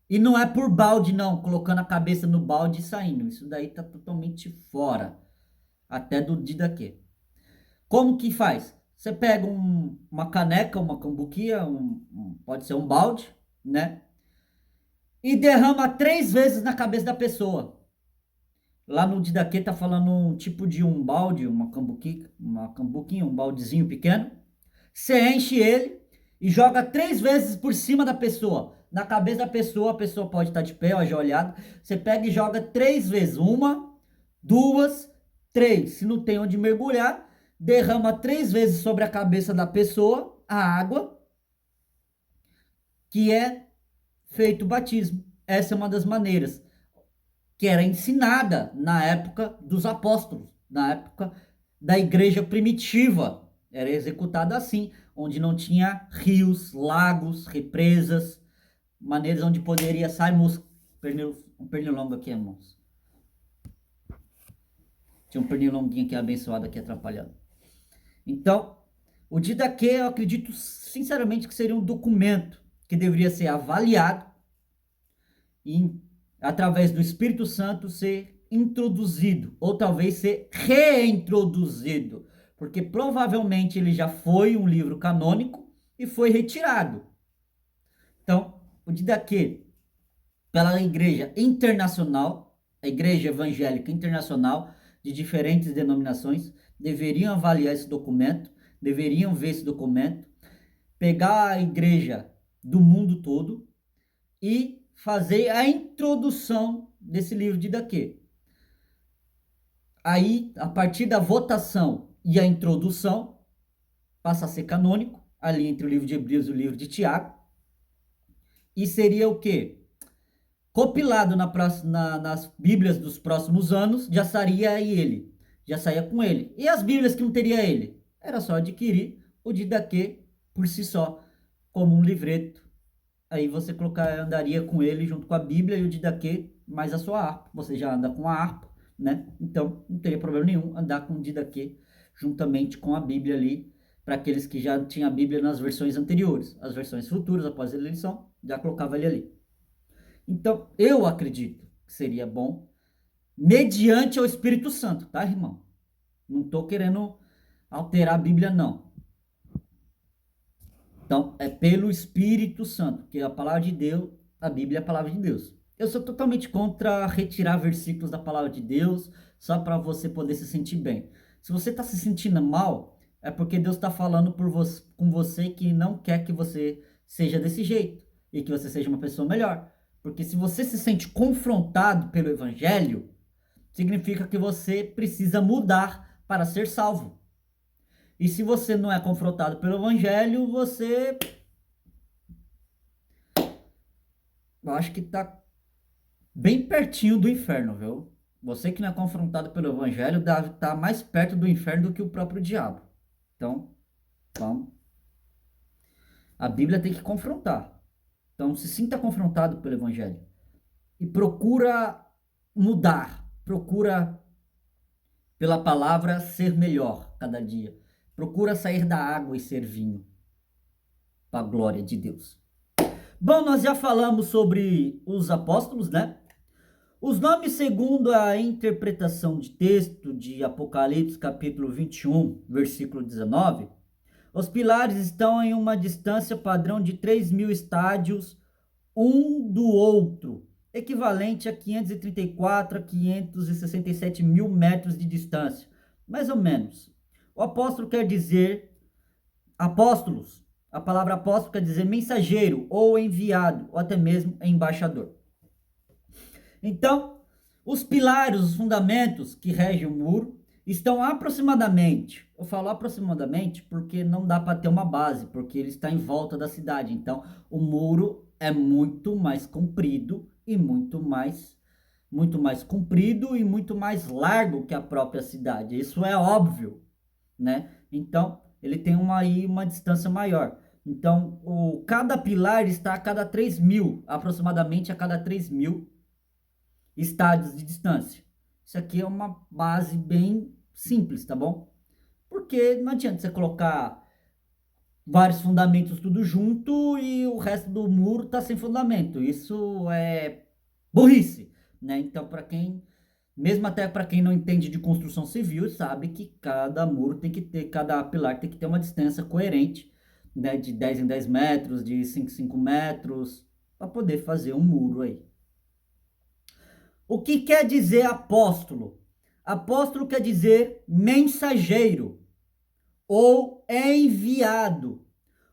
E não é por balde, não, colocando a cabeça no balde e saindo. Isso daí tá totalmente fora, até do Didaquê. Como que faz? Você pega uma caneca, uma cambuquia, pode ser um balde, né? E derrama 3 vezes na cabeça da pessoa. Lá no Didaquê tá falando um tipo de um balde, uma cambuquinha, um baldezinho pequeno. Você enche ele e joga 3 vezes por cima da pessoa. Na cabeça da pessoa, a pessoa pode estar de pé, ó, ajoelhada. Você pega e joga 3 vezes. Uma, duas, três. Se não tem onde mergulhar, derrama 3 vezes sobre a cabeça da pessoa a água, que é feito o batismo. Essa é uma das maneiras que era ensinada na época dos apóstolos, na época da igreja primitiva. Era executada assim, onde não tinha rios, lagos, represas, maneiras onde poderia sair um pernilongo aqui, irmãos. Tinha um pernilonguinho aqui abençoado aqui atrapalhando. Então, o Didaquê, eu acredito sinceramente que seria um documento que deveria ser avaliado e, através do Espírito Santo, ser introduzido, ou talvez ser reintroduzido, porque provavelmente ele já foi um livro canônico e foi retirado. Então, o Didaquê, pela Igreja Internacional, a Igreja Evangélica Internacional, de diferentes denominações, deveriam avaliar esse documento, deveriam ver esse documento, pegar a igreja do mundo todo e fazer a introdução desse livro de Daquê. Aí, a partir da votação e a introdução, passa a ser canônico, ali entre o livro de Hebreus e o livro de Tiago, e seria o quê? Compilado nas Bíblias dos próximos anos, já sairia ele, já saía com ele. E as Bíblias que não teria ele? Era só adquirir o Didaquê por si só, como um livreto. Aí você andaria com ele junto com a Bíblia e o Didaquê mais a sua harpa. Você já anda com a harpa, né? Então não teria problema nenhum andar com o Didaquê juntamente com a Bíblia ali, para aqueles que já tinham a Bíblia nas versões anteriores. As versões futuras, após a eleição, já colocava ele ali. Então, eu acredito que seria bom, mediante o Espírito Santo, tá, irmão? Não estou querendo alterar a Bíblia, não. Então, é pelo Espírito Santo, que a palavra de Deus, a Bíblia é a palavra de Deus. Eu sou totalmente contra retirar versículos da palavra de Deus só para você poder se sentir bem. Se você está se sentindo mal, é porque Deus está falando com você que não quer que você seja desse jeito e que você seja uma pessoa melhor. Porque se você se sente confrontado pelo Evangelho, significa que você precisa mudar para ser salvo. E se você não é confrontado pelo Evangelho, você... eu acho que está bem pertinho do inferno, viu? Você que não é confrontado pelo Evangelho deve estar mais perto do inferno do que o próprio diabo. Então, vamos. A Bíblia tem que confrontar. Então, se sinta confrontado pelo Evangelho e procura mudar, procura, pela palavra, ser melhor cada dia. Procura sair da água e ser vinho, para a glória de Deus. Bom, nós já falamos sobre os apóstolos, né? Os nomes, segundo a interpretação de texto de Apocalipse, capítulo 21, versículo 19, os pilares estão em uma distância padrão de 3.000 estádios um do outro, equivalente a 534 a 567 mil metros de distância, mais ou menos. O apóstolo quer dizer apóstolos. A palavra apóstolo quer dizer mensageiro ou enviado, ou até mesmo embaixador. Então, os pilares, os fundamentos que regem o muro estão aproximadamente, eu falo aproximadamente porque não dá para ter uma base, porque ele está em volta da cidade. Então, o muro é muito mais comprido e muito mais comprido e muito mais largo que a própria cidade. Isso é óbvio, né? Então, ele tem uma distância maior. Então, cada pilar está a cada 3.000, aproximadamente a cada 3.000 estádios de distância. Isso aqui é uma base bem simples, tá bom? Porque não adianta você colocar vários fundamentos tudo junto e o resto do muro tá sem fundamento. Isso é burrice, né? Então, mesmo até para quem não entende de construção civil, sabe que cada muro tem que ter, cada pilar tem que ter uma distância coerente, né? De 10 em 10 metros, de 5 em 5 metros, para poder fazer um muro aí. O que quer dizer apóstolo? Apóstolo quer dizer mensageiro, ou enviado,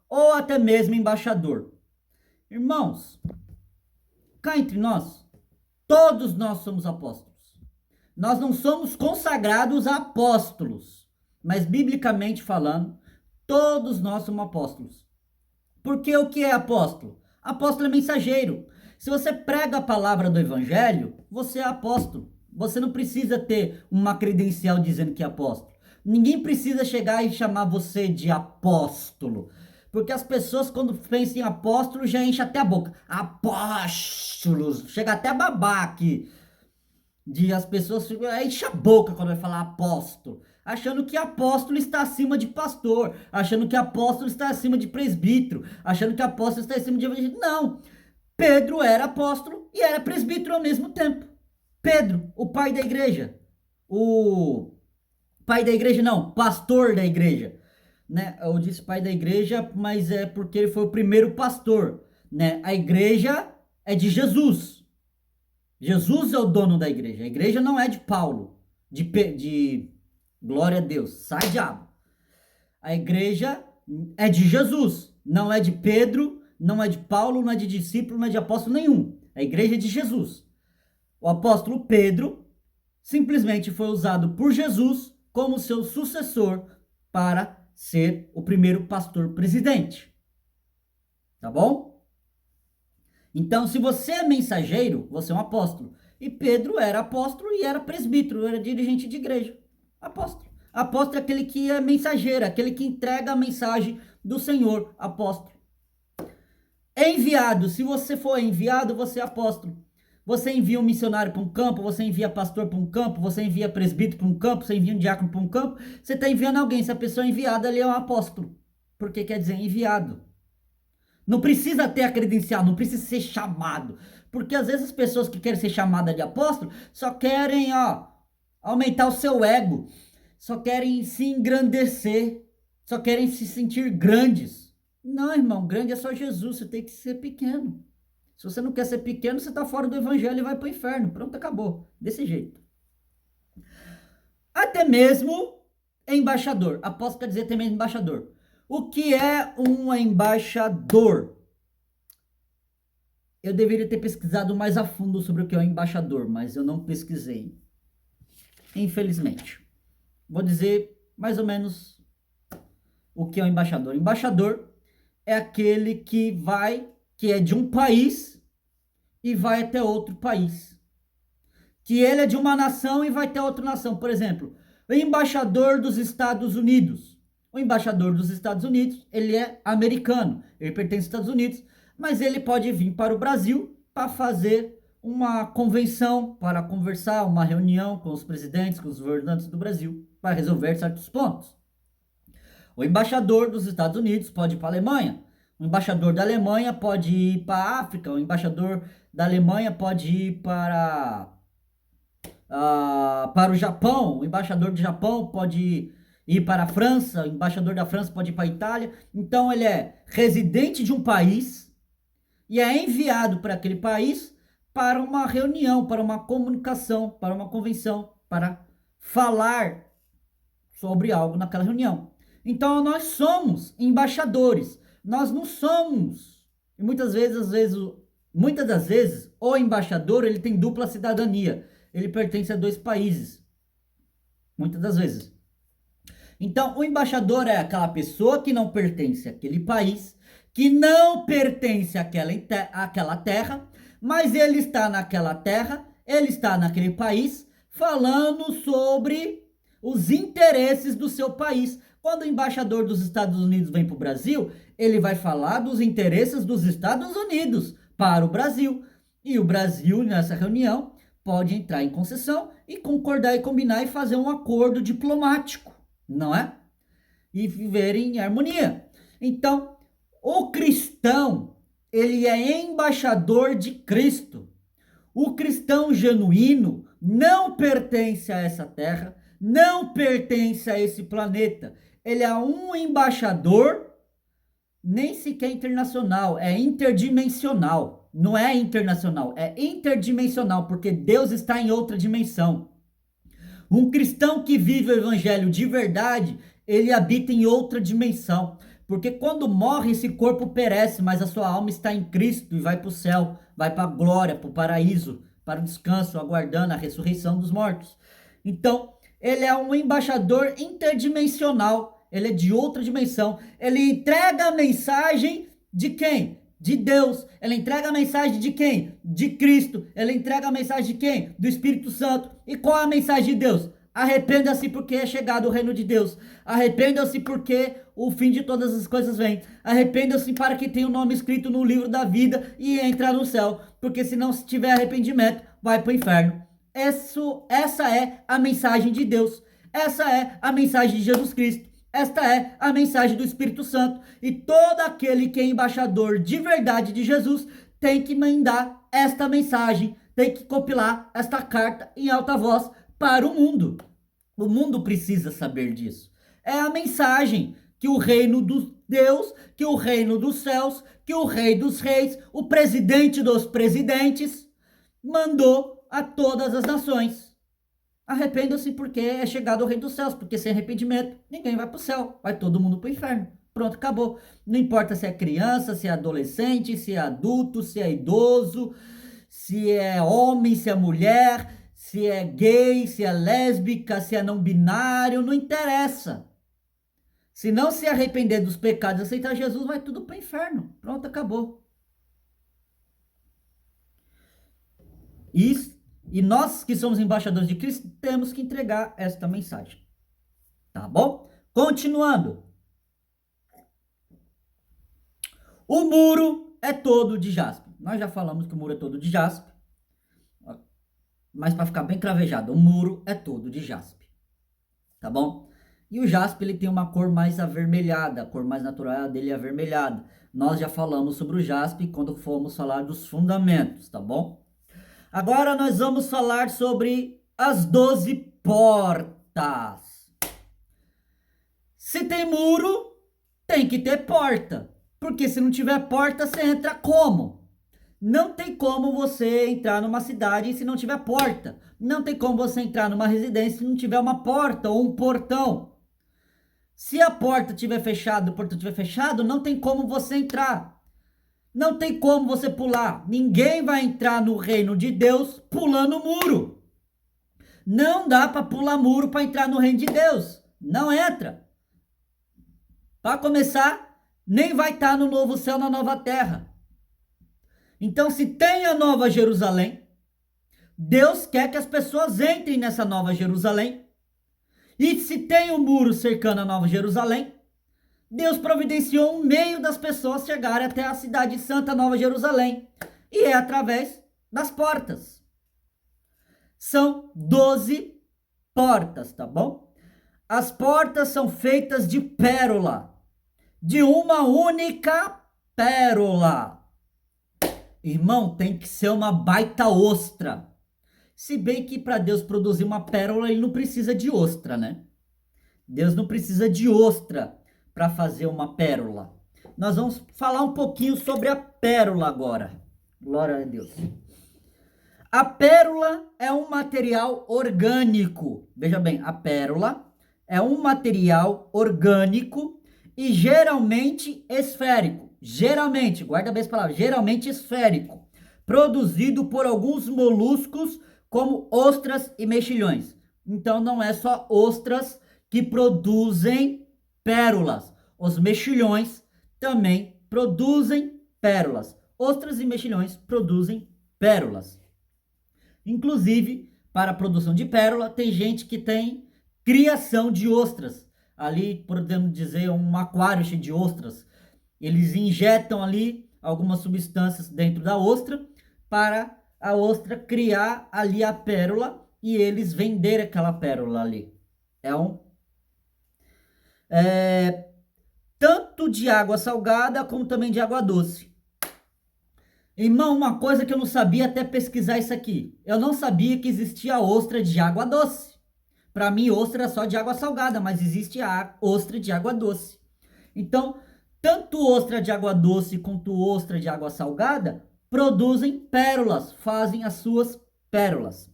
ou até mesmo embaixador. Irmãos, cá entre nós, todos nós somos apóstolos. Nós não somos consagrados a apóstolos, mas biblicamente falando, todos nós somos apóstolos. Porque o que é apóstolo? Apóstolo é mensageiro. Se você prega a palavra do evangelho, você é apóstolo. Você não precisa ter uma credencial dizendo que é apóstolo. Ninguém precisa chegar e chamar você de apóstolo. Porque as pessoas, quando pensam em apóstolo, já enchem até a boca. Apóstolos. Chega até a babar aqui. As pessoas enchem a boca quando vai falar apóstolo. Achando que apóstolo está acima de pastor. Achando que apóstolo está acima de presbítero. Achando que apóstolo está acima de evangelista. Não. Pedro era apóstolo e era presbítero ao mesmo tempo. Pedro, o pai da igreja. O pai da igreja não, pastor da igreja. Né? Eu disse pai da igreja, mas é porque ele foi o primeiro pastor. Né? A igreja é de Jesus. Jesus é o dono da igreja. A igreja não é de Paulo. De glória a Deus. Sai, diabo. A igreja é de Jesus. Não é de Pedro, não é de Paulo, não é de discípulo, não é de apóstolo nenhum. A igreja é de Jesus. O apóstolo Pedro simplesmente foi usado por Jesus como seu sucessor para ser o primeiro pastor presidente. Tá bom? Então, se você é mensageiro, você é um apóstolo. E Pedro era apóstolo e era presbítero, era dirigente de igreja. Apóstolo. Apóstolo é aquele que é mensageiro, aquele que entrega a mensagem do Senhor. Apóstolo. Enviado. Se você for enviado, você é apóstolo. Você envia um missionário para um campo, você envia pastor para um campo, você envia presbítero para um campo, você envia um diácono para um campo, você está enviando alguém. Se a pessoa é enviada, ele é um apóstolo. Porque quer dizer enviado. Não precisa ter a credencial, não precisa ser chamado. Porque às vezes as pessoas que querem ser chamadas de apóstolo só querem, aumentar o seu ego. Só querem se engrandecer. Só querem se sentir grandes. Não, irmão, grande é só Jesus, você tem que ser pequeno. Se você não quer ser pequeno, você está fora do evangelho e vai para o inferno. Pronto, acabou. Desse jeito. Até mesmo embaixador. Apóstolo quer dizer também embaixador. O que é um embaixador? Eu deveria ter pesquisado mais a fundo sobre o que é um embaixador, mas eu não pesquisei. Infelizmente. Vou dizer mais ou menos o que é um embaixador. Embaixador é aquele que é de um país e vai até outro país. Que ele é de uma nação e vai até outra nação. Por exemplo, o embaixador dos Estados Unidos. O embaixador dos Estados Unidos, ele é americano. Ele pertence aos Estados Unidos, mas ele pode vir para o Brasil para fazer uma convenção, para conversar, uma reunião com os presidentes, com os governantes do Brasil, para resolver certos pontos. O embaixador dos Estados Unidos pode ir para a Alemanha, o embaixador da Alemanha pode ir para a África, o embaixador da Alemanha pode ir para o Japão, o embaixador do Japão pode ir para a França, o embaixador da França pode ir para a Itália. Então ele é residente de um país e é enviado para aquele país para uma reunião, para uma comunicação, para uma convenção, para falar sobre algo naquela reunião. Então nós somos embaixadores, nós não somos. E muitas das vezes, o embaixador ele tem dupla cidadania, ele pertence a dois países, muitas das vezes. Então o embaixador é aquela pessoa que não pertence àquele país, que não pertence àquela terra, mas ele está naquela terra, ele está naquele país, falando sobre os interesses do seu país. Quando o embaixador dos Estados Unidos vem para o Brasil, ele vai falar dos interesses dos Estados Unidos para o Brasil. E o Brasil, nessa reunião, pode entrar em concessão e concordar e combinar e fazer um acordo diplomático, não é? E viver em harmonia. Então, o cristão, ele é embaixador de Cristo. O cristão genuíno não pertence a essa terra, não pertence a esse planeta. Ele é um embaixador, nem sequer internacional, é interdimensional. Não é internacional, é interdimensional, porque Deus está em outra dimensão. Um cristão que vive o evangelho de verdade, ele habita em outra dimensão. Porque quando morre, esse corpo perece, mas a sua alma está em Cristo e vai para o céu, vai para a glória, para o paraíso, para o descanso, aguardando a ressurreição dos mortos. Então, ele é um embaixador interdimensional, ele é de outra dimensão. Ele entrega a mensagem de quem? De Deus. Ele entrega a mensagem de quem? De Cristo. Ele entrega a mensagem de quem? Do Espírito Santo. E qual é a mensagem de Deus? Arrependa-se porque é chegado o reino de Deus. Arrependa-se porque o fim de todas as coisas vem. Arrependa-se para que tenha o nome escrito no livro da vida e entrar no céu. Porque se não tiver arrependimento, vai para o inferno. Essa é a mensagem de Deus. Essa é a mensagem de Jesus Cristo. Esta é a mensagem do Espírito Santo. E todo aquele que é embaixador de verdade de Jesus tem que mandar esta mensagem, tem que compilar esta carta em alta voz para o mundo. O mundo precisa saber disso. É a mensagem que o reino dos Deus, que o reino dos céus, que o rei dos reis, o presidente dos presidentes, mandou a todas as nações. Arrependam-se porque é chegado o reino dos céus, porque sem arrependimento ninguém vai para o céu, vai todo mundo para o inferno. Pronto, acabou. Não importa se é criança, se é adolescente, se é adulto, se é idoso, se é homem, se é mulher, se é gay, se é lésbica, se é não binário, não interessa. Se não se arrepender dos pecados e aceitar Jesus, vai tudo para o inferno. Pronto, acabou. E nós que somos embaixadores de Cristo, temos que entregar esta mensagem. Tá bom? Continuando. O muro é todo de jaspe. Nós já falamos que o muro é todo de jaspe. Mas para ficar bem cravejado, o muro é todo de jaspe. Tá bom? E o jaspe ele tem uma cor mais avermelhada. A cor mais natural dele é avermelhada. Nós já falamos sobre o jaspe quando fomos falar dos fundamentos, tá bom? Agora nós vamos falar sobre as 12 portas. Se tem muro, tem que ter porta. Porque se não tiver porta, você entra como? Não tem como você entrar numa cidade se não tiver porta. Não tem como você entrar numa residência se não tiver uma porta ou um portão. Se a porta estiver fechada, o portão estiver fechado, não tem como você entrar. Não tem como você pular. Ninguém vai entrar no reino de Deus pulando muro. Não dá para pular muro para entrar no reino de Deus. Não entra. Para começar, nem vai estar no novo céu, na nova terra. Então, se tem a nova Jerusalém, Deus quer que as pessoas entrem nessa nova Jerusalém. E se tem um muro cercando a nova Jerusalém, Deus providenciou um meio das pessoas chegarem até a cidade santa, Nova Jerusalém, e é através das portas. São 12 portas, tá bom? As portas são feitas de pérola, de uma única pérola. Irmão, tem que ser uma baita ostra. Se bem que para Deus produzir uma pérola, ele não precisa de ostra, né? Deus não precisa de ostra para fazer uma pérola. Nós vamos falar um pouquinho sobre a pérola agora. Glória a Deus. A pérola é um material orgânico. Veja bem, a pérola é um material orgânico e geralmente esférico. Geralmente, guarda bem essa palavra, geralmente esférico. Produzido por alguns moluscos como ostras e mexilhões. Então não é só ostras que produzem pérolas. Os mexilhões também produzem pérolas. Ostras e mexilhões produzem pérolas. Inclusive, para a produção de pérola, tem gente que tem criação de ostras. Ali, podemos dizer, um aquário cheio de ostras. Eles injetam ali algumas substâncias dentro da ostra para a ostra criar ali a pérola e eles venderem aquela pérola ali. Tanto de água salgada como também de água doce. Irmão, uma coisa que eu não sabia até pesquisar isso aqui. Eu não sabia que existia ostra de água doce. Para mim, ostra é só de água salgada, mas existe a ostra de água doce. Então, tanto ostra de água doce quanto ostra de água salgada produzem pérolas, fazem as suas pérolas.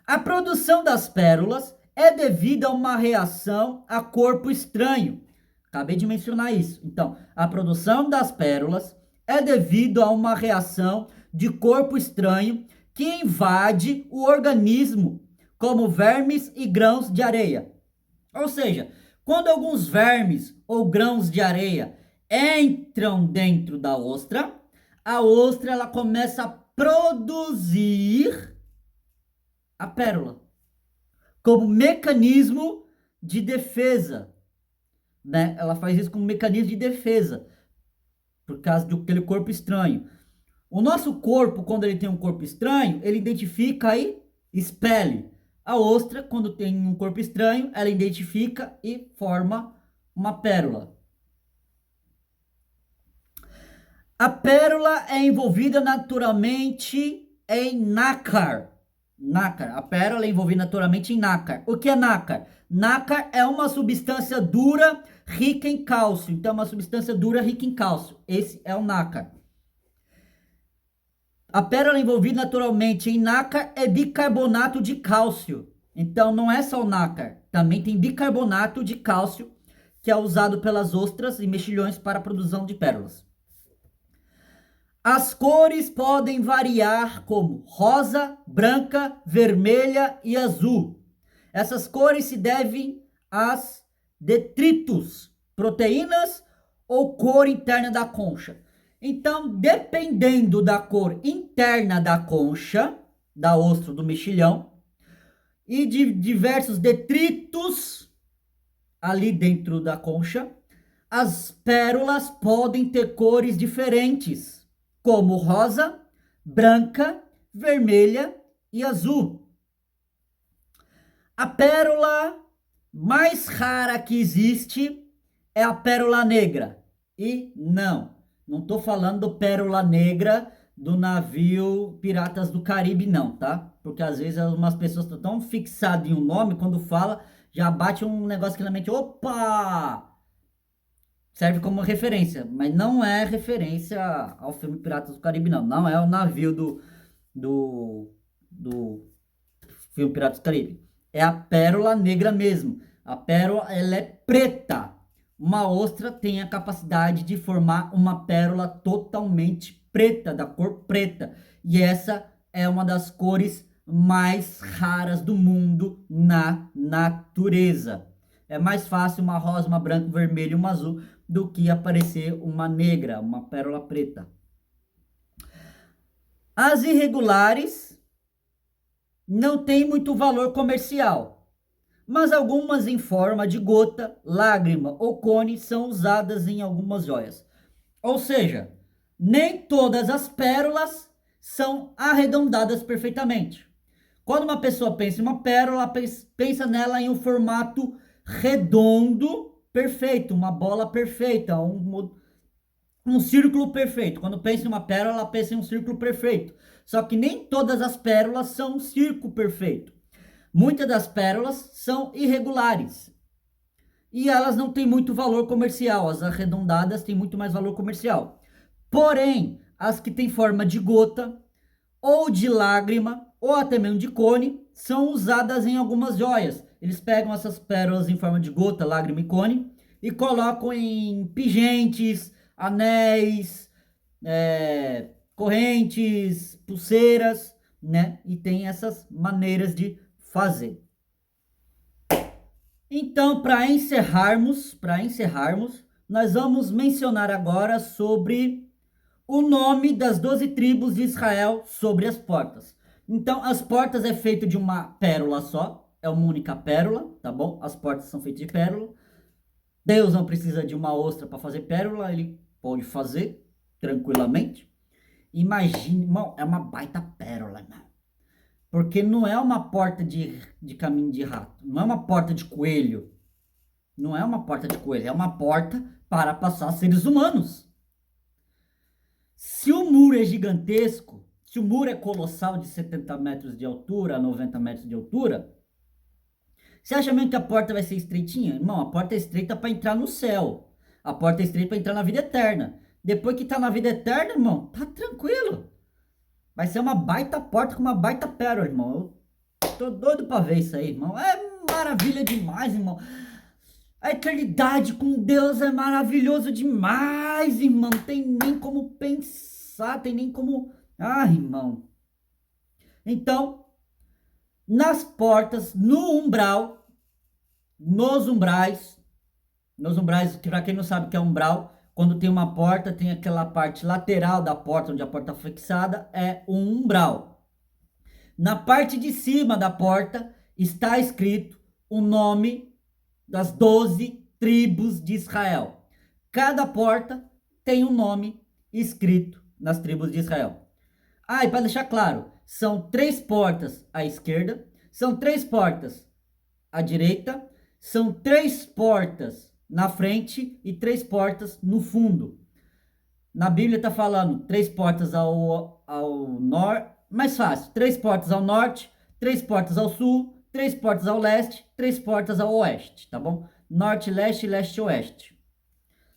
A produção das pérolas é devida a uma reação a corpo estranho. Acabei de mencionar isso. Então, a produção das pérolas é devido a uma reação de corpo estranho que invade o organismo, como vermes e grãos de areia. Ou seja, quando alguns vermes ou grãos de areia entram dentro da ostra, a ostra ela começa a produzir a pérola como mecanismo de defesa, né? Ela faz isso como mecanismo de defesa por causa daquele corpo estranho. O nosso corpo, quando ele tem um corpo estranho, ele identifica e expele. A ostra, quando tem um corpo estranho, ela identifica e forma uma pérola. A pérola é envolvida naturalmente em nácar. Nácar. A pérola é envolvida naturalmente em nácar. O que é nácar? Nácar é uma substância dura rica em cálcio. Então, é uma substância dura rica em cálcio. Esse é o nácar. A pérola envolvida naturalmente em nácar é bicarbonato de cálcio. Então, não é só o nácar. Também tem bicarbonato de cálcio, que é usado pelas ostras e mexilhões para a produção de pérolas. As cores podem variar como rosa, branca, vermelha e azul. Essas cores se devem às detritos, proteínas ou cor interna da concha. Então, dependendo da cor interna da concha, da ostra do mexilhão, e de diversos detritos ali dentro da concha, as pérolas podem ter cores diferentes, como rosa, branca, vermelha e azul. A pérola mais rara que existe é a pérola negra. E não estou falando pérola negra do navio Piratas do Caribe, não, tá? Porque às vezes umas pessoas estão tão fixadas em um nome, quando fala, já bate um negócio aqui na mente, opa! Serve como referência, mas não é referência ao filme Piratas do Caribe, não. Não é o navio do filme Piratas do Caribe. É a pérola negra mesmo. A pérola, ela é preta. Uma ostra tem a capacidade de formar uma pérola totalmente preta, da cor preta. E essa é uma das cores mais raras do mundo na natureza. É mais fácil uma rosa, uma branca, um vermelho e uma azul do que aparecer uma negra, uma pérola preta. As irregulares não têm muito valor comercial, mas algumas em forma de gota, lágrima ou cone são usadas em algumas joias. Ou seja, nem todas as pérolas são arredondadas perfeitamente. Quando uma pessoa pensa em uma pérola, ela pensa nela em um formato redondo, perfeito, uma bola perfeita, um círculo perfeito. Quando pensa em uma pérola, ela pensa em um círculo perfeito. Só que nem todas as pérolas são um círculo perfeito. Muitas das pérolas são irregulares e elas não têm muito valor comercial. As arredondadas têm muito mais valor comercial. Porém, as que têm forma de gota ou de lágrima ou até mesmo de cone são usadas em algumas joias. Eles pegam essas pérolas em forma de gota, lágrima e cone e colocam em pingentes, anéis, correntes, pulseiras, né? E tem essas maneiras de fazer. Então, para encerrarmos, nós vamos mencionar agora sobre o nome das 12 tribos de Israel sobre as portas. Então, as portas é feito de uma pérola só, é uma única pérola, tá bom? As portas são feitas de pérola. Deus não precisa de uma ostra para fazer pérola, ele pode fazer tranquilamente. Imagine, irmão, é uma baita pérola, irmão. Porque não é uma porta de caminho de rato, não é uma porta de coelho, não é uma porta de coelho, é uma porta para passar seres humanos. Se o muro é gigantesco, se o muro é colossal de 70 metros de altura, 90 metros de altura, você acha mesmo que a porta vai ser estreitinha? Irmão, a porta é estreita para entrar no céu. A porta é estreita para entrar na vida eterna. Depois que tá na vida eterna, irmão, tá tranquilo. Vai ser uma baita porta com uma baita pérola, irmão. Eu tô doido pra ver isso aí, irmão. É maravilha demais, irmão. A eternidade com Deus é maravilhoso demais, irmão. Tem nem como pensar, tem nem como. Ah, irmão. Então, nas portas, no umbral, nos umbrais, que para quem não sabe o que é umbral, quando tem uma porta, tem aquela parte lateral da porta, onde a porta é fixada, é um umbral. Na parte de cima da porta está escrito o nome das 12 tribos de Israel. Cada porta tem um nome escrito nas tribos de Israel. Ah, e para deixar claro, são 3 portas à esquerda, são 3 portas à direita, são 3 portas na frente e 3 portas no fundo. Na Bíblia está falando 3 portas ao norte, mais fácil, 3 portas ao norte, 3 portas ao sul, 3 portas ao leste, 3 portas ao oeste, tá bom? Norte, leste, leste, oeste.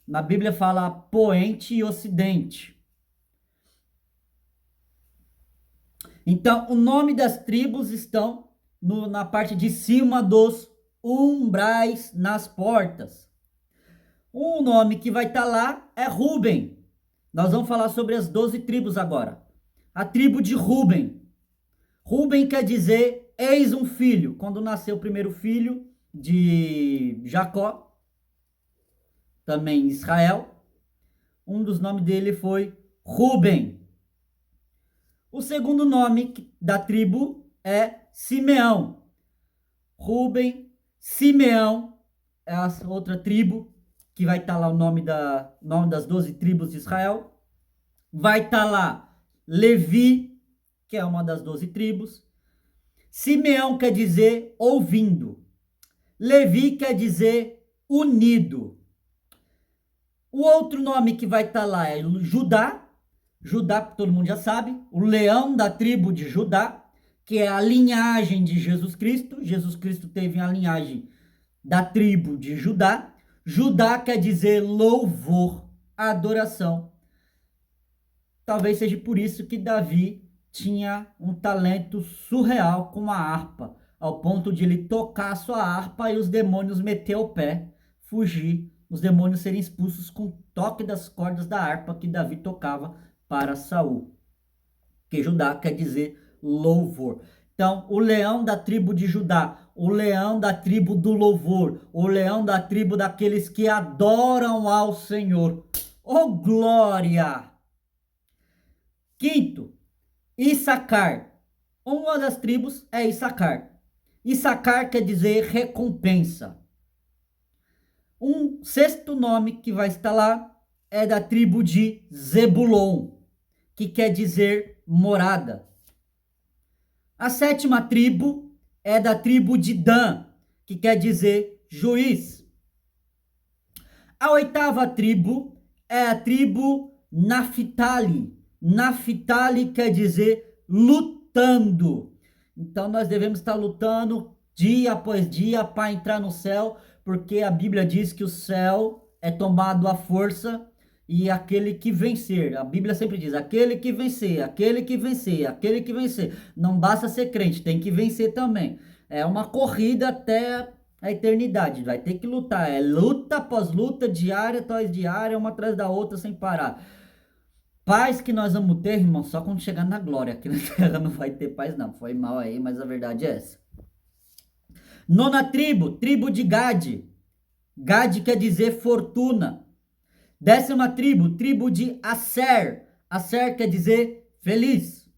Na Bíblia fala poente e ocidente. Então, o nome das tribos estão na parte de cima dos umbrais nas portas. Um nome que vai estar lá é Ruben. Nós vamos falar sobre as 12 tribos agora. A tribo de Ruben. Ruben quer dizer eis um filho. Quando nasceu o primeiro filho de Jacó, também Israel, um dos nomes dele foi Ruben. O segundo nome da tribo é Simeão. Ruben, Simeão é a outra tribo, que vai estar lá o nome das 12 tribos de Israel. Vai estar lá Levi, que é uma das 12 tribos. Simeão quer dizer ouvindo. Levi quer dizer unido. O outro nome que vai estar lá é Judá. Judá, todo mundo já sabe, o leão da tribo de Judá, que é a linhagem de Jesus Cristo. Jesus Cristo teve a linhagem da tribo de Judá. Judá quer dizer louvor, adoração. Talvez seja por isso que Davi tinha um talento surreal com a harpa, ao ponto de ele tocar a sua harpa e os demônios meter o pé, fugir, os demônios serem expulsos com o toque das cordas da harpa que Davi tocava para Saul. Que Judá quer dizer louvor. Então, o leão da tribo de Judá, o leão da tribo do louvor, o leão da tribo daqueles que adoram ao Senhor. Oh, glória! Quinto, Issacar. Uma das tribos é Issacar. Issacar quer dizer recompensa. Um sexto nome que vai estar lá é da tribo de Zebulon, que quer dizer morada. A sétima tribo é da tribo de Dan, que quer dizer juiz. A oitava tribo é a tribo Naphtali. Naphtali quer dizer lutando. Então nós devemos estar lutando dia após dia para entrar no céu, porque a Bíblia diz que o céu é tomado à força e aquele que vencer. A Bíblia sempre diz: aquele que vencer, aquele que vencer, aquele que vencer. Não basta ser crente, tem que vencer também. É uma corrida até a eternidade, vai ter que lutar, é luta após luta, diária após diária, uma atrás da outra sem parar. Paz que nós vamos ter, irmão, só quando chegar na glória. Aqui na terra não vai ter paz não, foi mal aí, mas a verdade é essa. Nona tribo, tribo de Gade. Gade quer dizer fortuna. Décima tribo, tribo de Aser. Aser quer dizer feliz.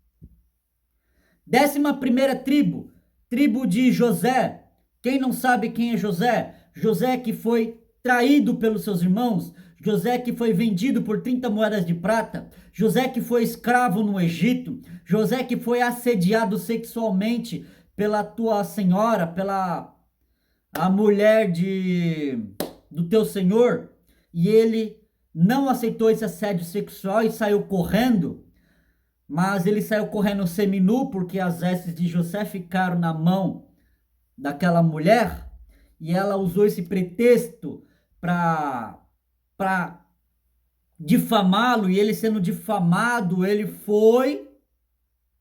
11ª tribo, tribo de José. Quem não sabe quem é José? José que foi traído pelos seus irmãos, José que foi vendido por 30 moedas de prata, José que foi escravo no Egito, José que foi assediado sexualmente pela tua senhora, pela a mulher do teu senhor, e ele não aceitou esse assédio sexual e saiu correndo, mas ele saiu correndo seminu porque as vestes de José ficaram na mão daquela mulher, e ela usou esse pretexto para difamá-lo, e ele sendo difamado, ele foi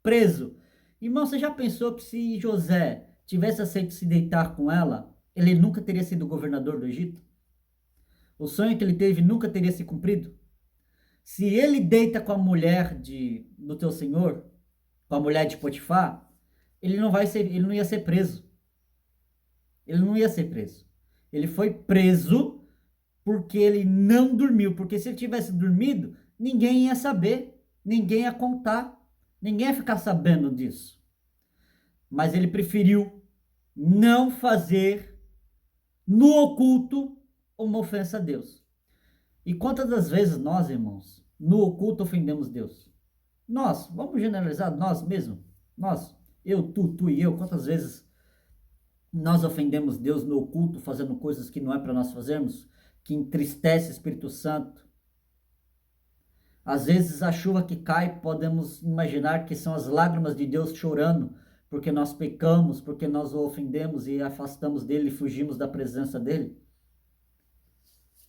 preso. Irmão, você já pensou que se José tivesse aceito se deitar com ela, ele nunca teria sido governador do Egito? O sonho que ele teve nunca teria se cumprido? Se ele deita com a mulher do teu senhor, com a mulher de Potifar, ele não ia ser preso. Ele não ia ser preso. Ele foi preso porque ele não dormiu. Porque se ele tivesse dormido, ninguém ia saber, ninguém ia contar, ninguém ia ficar sabendo disso. Mas ele preferiu não fazer no oculto uma ofensa a Deus. E quantas das vezes nós, irmãos, no oculto ofendemos Deus? Nós, vamos generalizar, nós mesmos, nós, eu, tu e eu, quantas vezes nós ofendemos Deus no oculto, fazendo coisas que não é para nós fazermos, que entristece o Espírito Santo. Às vezes a chuva que cai, podemos imaginar que são as lágrimas de Deus chorando, porque nós pecamos, porque nós o ofendemos e afastamos dele e fugimos da presença dele.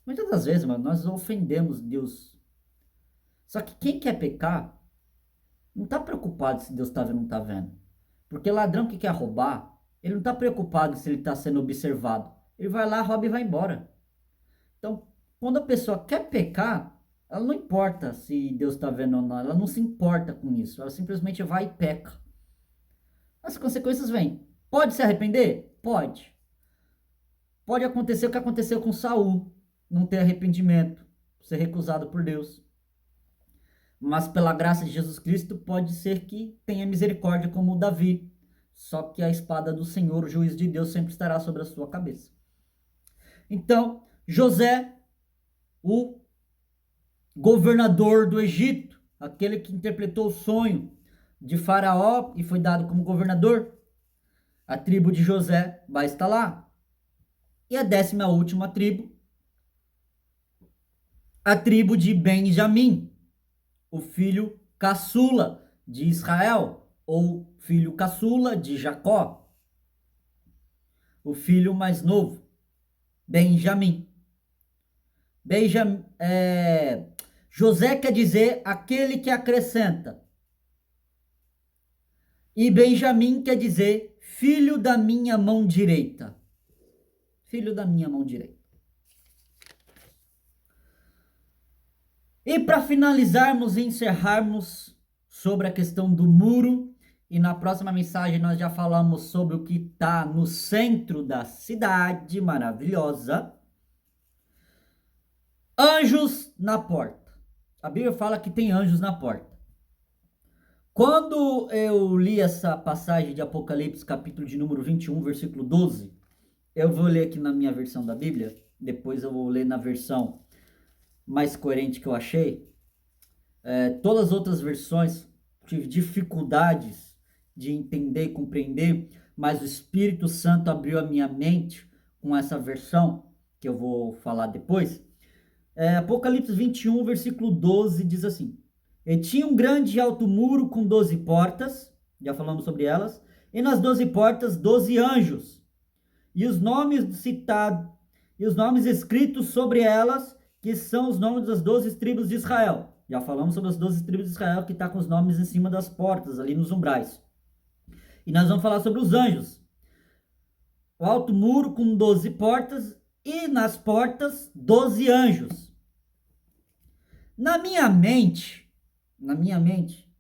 Muitas das vezes, mano, nós ofendemos Deus. Só que quem quer pecar, não está preocupado se Deus está vendo ou não está vendo. Porque ladrão que quer roubar, ele não está preocupado se ele está sendo observado. Ele vai lá, rouba e vai embora. Então, quando a pessoa quer pecar, ela não importa se Deus está vendo ou não. Ela não se importa com isso. Ela simplesmente vai e peca. As consequências vêm. Pode se arrepender? Pode. Pode acontecer o que aconteceu com Saul. Não ter arrependimento. Ser recusado por Deus. Mas pela graça de Jesus Cristo, pode ser que tenha misericórdia como Davi. Só que a espada do Senhor, o juiz de Deus, sempre estará sobre a sua cabeça. Então, José, o governador do Egito, aquele que interpretou o sonho de Faraó e foi dado como governador, a tribo de José vai estar lá. E a 11ª tribo, a tribo de Benjamim, o filho caçula de Israel, ou filho caçula de Jacó, o filho mais novo, Benjamim. José quer dizer aquele que acrescenta. E Benjamim quer dizer filho da minha mão direita. Filho da minha mão direita. E para finalizarmos e encerrarmos sobre a questão do muro, e na próxima mensagem nós já falamos sobre o que está no centro da cidade maravilhosa. Anjos na porta. A Bíblia fala que tem anjos na porta. Quando eu li essa passagem de Apocalipse, capítulo de número 21, versículo 12, eu vou ler aqui na minha versão da Bíblia, depois eu vou ler na versão mais coerente que eu achei. Todas as outras versões tive dificuldades de entender e compreender, mas o Espírito Santo abriu a minha mente com essa versão, que eu vou falar depois. Apocalipse 21, versículo 12, diz assim: E tinha um grande e alto muro com 12 portas, já falamos sobre elas, e nas 12 portas 12 anjos, e os nomes citados, e os nomes escritos sobre elas, que são os nomes das 12 tribos de Israel. Já falamos sobre as 12 tribos de Israel, que está com os nomes em cima das portas, ali nos umbrais. E nós vamos falar sobre os anjos. O alto muro com 12 portas, e nas portas 12 anjos. Na minha mente,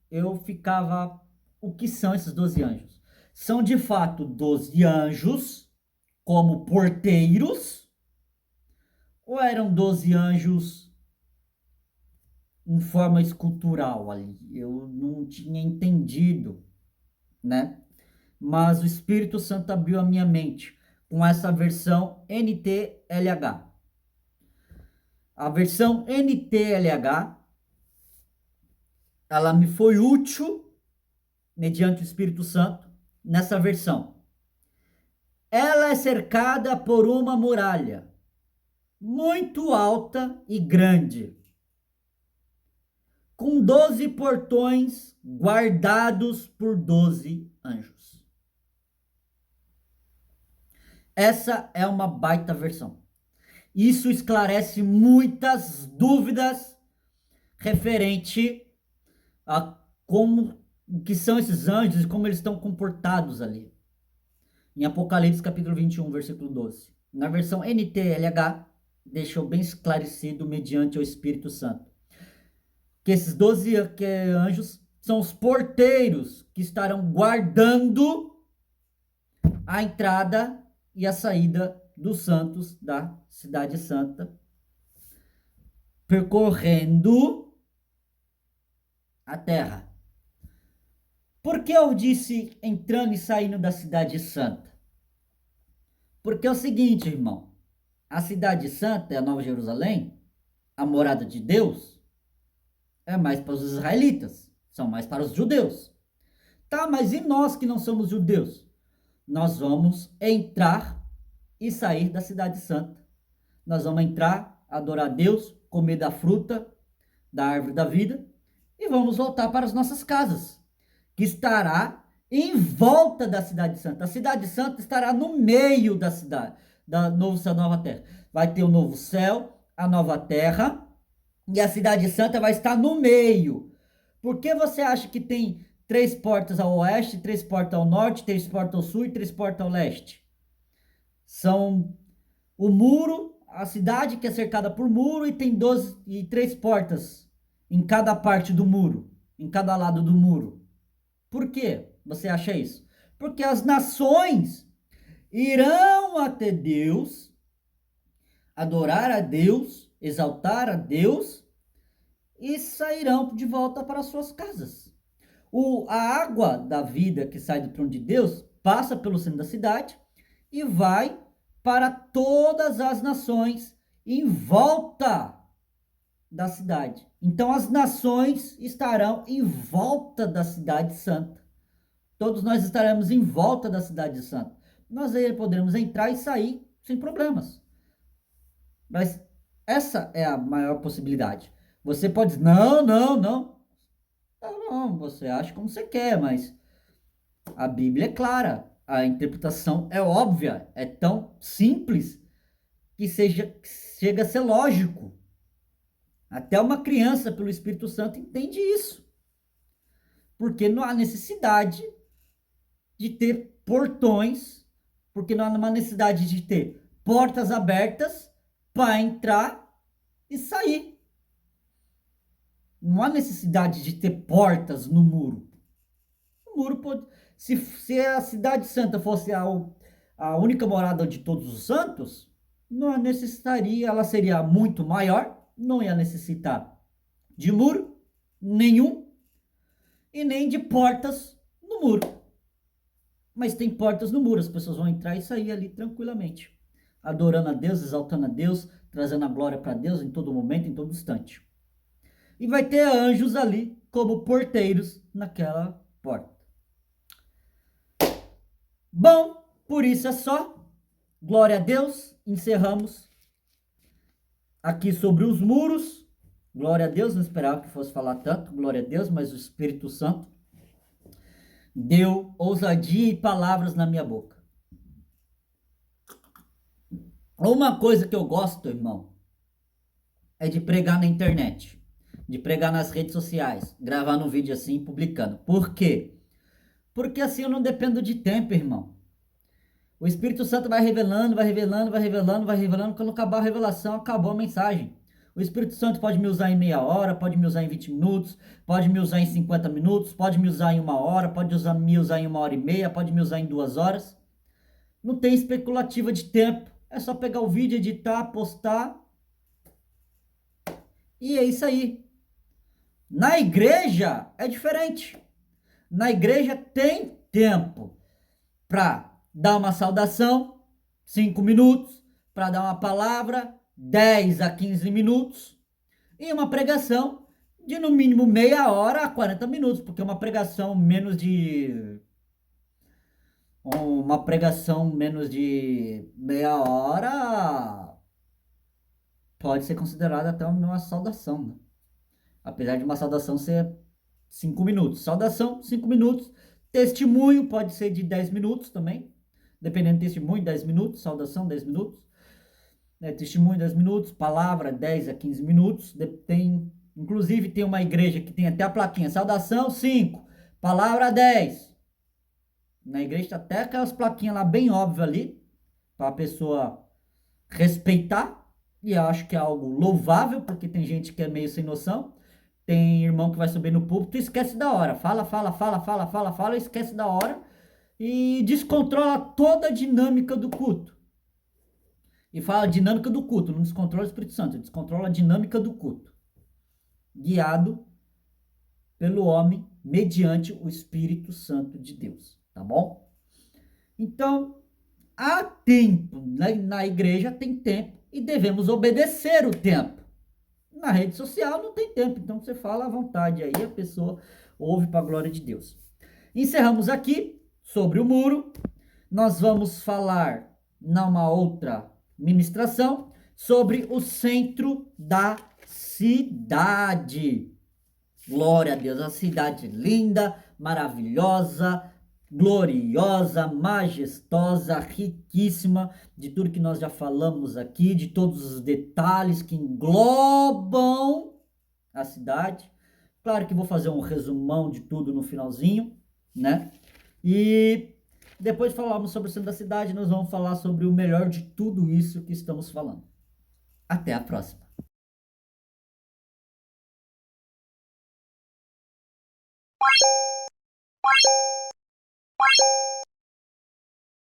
eu ficava, o que são esses 12 anjos? São de fato 12 anjos, como porteiros, ou eram 12 anjos em forma escultural ali? Eu não tinha entendido, né? Mas o Espírito Santo abriu a minha mente com essa versão NTLH. A versão NTLH, ela me foi útil, mediante o Espírito Santo, nessa versão. Ela é cercada por uma muralha muito alta e grande, com 12 portões guardados por 12 anjos. Essa é uma baita versão. Isso esclarece muitas dúvidas referente a como que são esses anjos e como eles estão comportados ali. Em Apocalipse capítulo 21, versículo 12. Na versão NTLH, deixou bem esclarecido mediante o Espírito Santo que esses 12 anjos são os porteiros que estarão guardando a entrada e a saída dos santos da cidade santa, percorrendo a terra. Por que eu disse entrando e saindo da cidade santa? Porque é o seguinte, irmão, a cidade santa é a Nova Jerusalém, a morada de Deus, é mais para os israelitas, são mais para os judeus. Tá, mas e nós que não somos judeus? Nós vamos entrar e sair da cidade santa. Nós vamos entrar, adorar a Deus, comer da fruta da árvore da vida e vamos voltar para as nossas casas, que estará em volta da cidade santa. A cidade santa estará no meio da cidade, da nova terra. Vai ter o novo céu, a nova terra, e a cidade santa vai estar no meio. Por que você acha que tem 3 portas ao oeste, 3 portas ao norte, 3 portas ao sul e 3 portas ao leste? São o muro, a cidade que é cercada por muro e tem 12 e 3 portas em cada parte do muro, em cada lado do muro. Por que você acha isso? Porque as nações irão até Deus, adorar a Deus, exaltar a Deus e sairão de volta para suas casas. A água da vida que sai do trono de Deus passa pelo centro da cidade e vai para todas as nações em volta da cidade. Então as nações estarão em volta da cidade santa. Todos nós estaremos em volta da cidade santa. Nós aí poderemos entrar e sair sem problemas. Mas essa é a maior possibilidade. Você pode dizer, não, você acha como você quer, mas a Bíblia é clara, a interpretação é óbvia, é tão simples que chega a ser lógico. Até uma criança, pelo Espírito Santo, entende isso. Porque não há necessidade de ter portões, porque não há uma necessidade de ter portas abertas para entrar e sair. Não há necessidade de ter portas no muro. O muro pode... Se a cidade santa fosse a única morada de todos os santos, não necessitaria, ela seria muito maior, não ia necessitar de muro nenhum. e nem de portas no muro. Mas tem portas no muro, as pessoas vão entrar e sair ali tranquilamente, adorando a Deus, exaltando a Deus, trazendo a glória para Deus em todo momento, em todo instante. E vai ter anjos ali como porteiros naquela porta. Bom, por isso é só. Glória a Deus. Encerramos aqui sobre os muros. Glória a Deus, não esperava que fosse falar tanto. Glória a Deus, mas o Espírito Santo deu ousadia e palavras na minha boca. Uma coisa que eu gosto, irmão, é de pregar na internet, de pregar nas redes sociais, gravar um vídeo assim, publicando. Por quê? Porque assim eu não dependo de tempo, irmão. O Espírito Santo vai revelando, vai revelando, vai revelando, vai revelando. Quando acabar a revelação, acabou a mensagem. O Espírito Santo pode me usar em meia hora, pode me usar em 20 minutos, pode me usar em 50 minutos, pode me usar em uma hora, pode me usar em uma hora e meia, pode me usar em 2 horas. Não tem especulativa de tempo. É só pegar o vídeo, editar, postar. E é isso aí. Na igreja é diferente. Na igreja tem tempo para dar uma saudação, 5 minutos, para dar uma palavra, 10 a 15 minutos, e uma pregação de no mínimo meia hora a 40 minutos, porque uma pregação menos de meia hora pode ser considerada até uma saudação, né? Apesar de uma saudação ser 5 minutos. Saudação, 5 minutos. Testemunho pode ser de 10 minutos também. Dependendo do testemunho, 10 minutos. Saudação, 10 minutos. Testemunho, 10 minutos. Palavra, 10 a 15 minutos. Inclusive, tem uma igreja que tem até a plaquinha. Saudação, 5. Palavra, 10. Na igreja tá até aquelas plaquinhas lá bem óbvias ali. Para a pessoa respeitar. E eu acho que é algo louvável, porque tem gente que é meio sem noção. Tem irmão que vai subir no púlpito e esquece da hora. Fala, esquece da hora. E descontrola toda a dinâmica do culto. E fala a dinâmica do culto, não descontrola o Espírito Santo, descontrola a dinâmica do culto. Guiado pelo homem, mediante o Espírito Santo de Deus. Tá bom? Então, há tempo. Na igreja tem tempo e devemos obedecer o tempo. Na rede social não tem tempo, então você fala à vontade aí, a pessoa ouve para a glória de Deus. Encerramos aqui sobre o muro. Nós vamos falar numa outra ministração sobre o centro da cidade. Glória a Deus, a cidade linda, maravilhosa, gloriosa, majestosa, riquíssima, de tudo que nós já falamos aqui, de todos os detalhes que englobam a cidade. Claro que vou fazer um resumão de tudo no finalzinho, né? E depois falamos sobre o centro da cidade, nós vamos falar sobre o melhor de tudo isso que estamos falando. Até a próxima.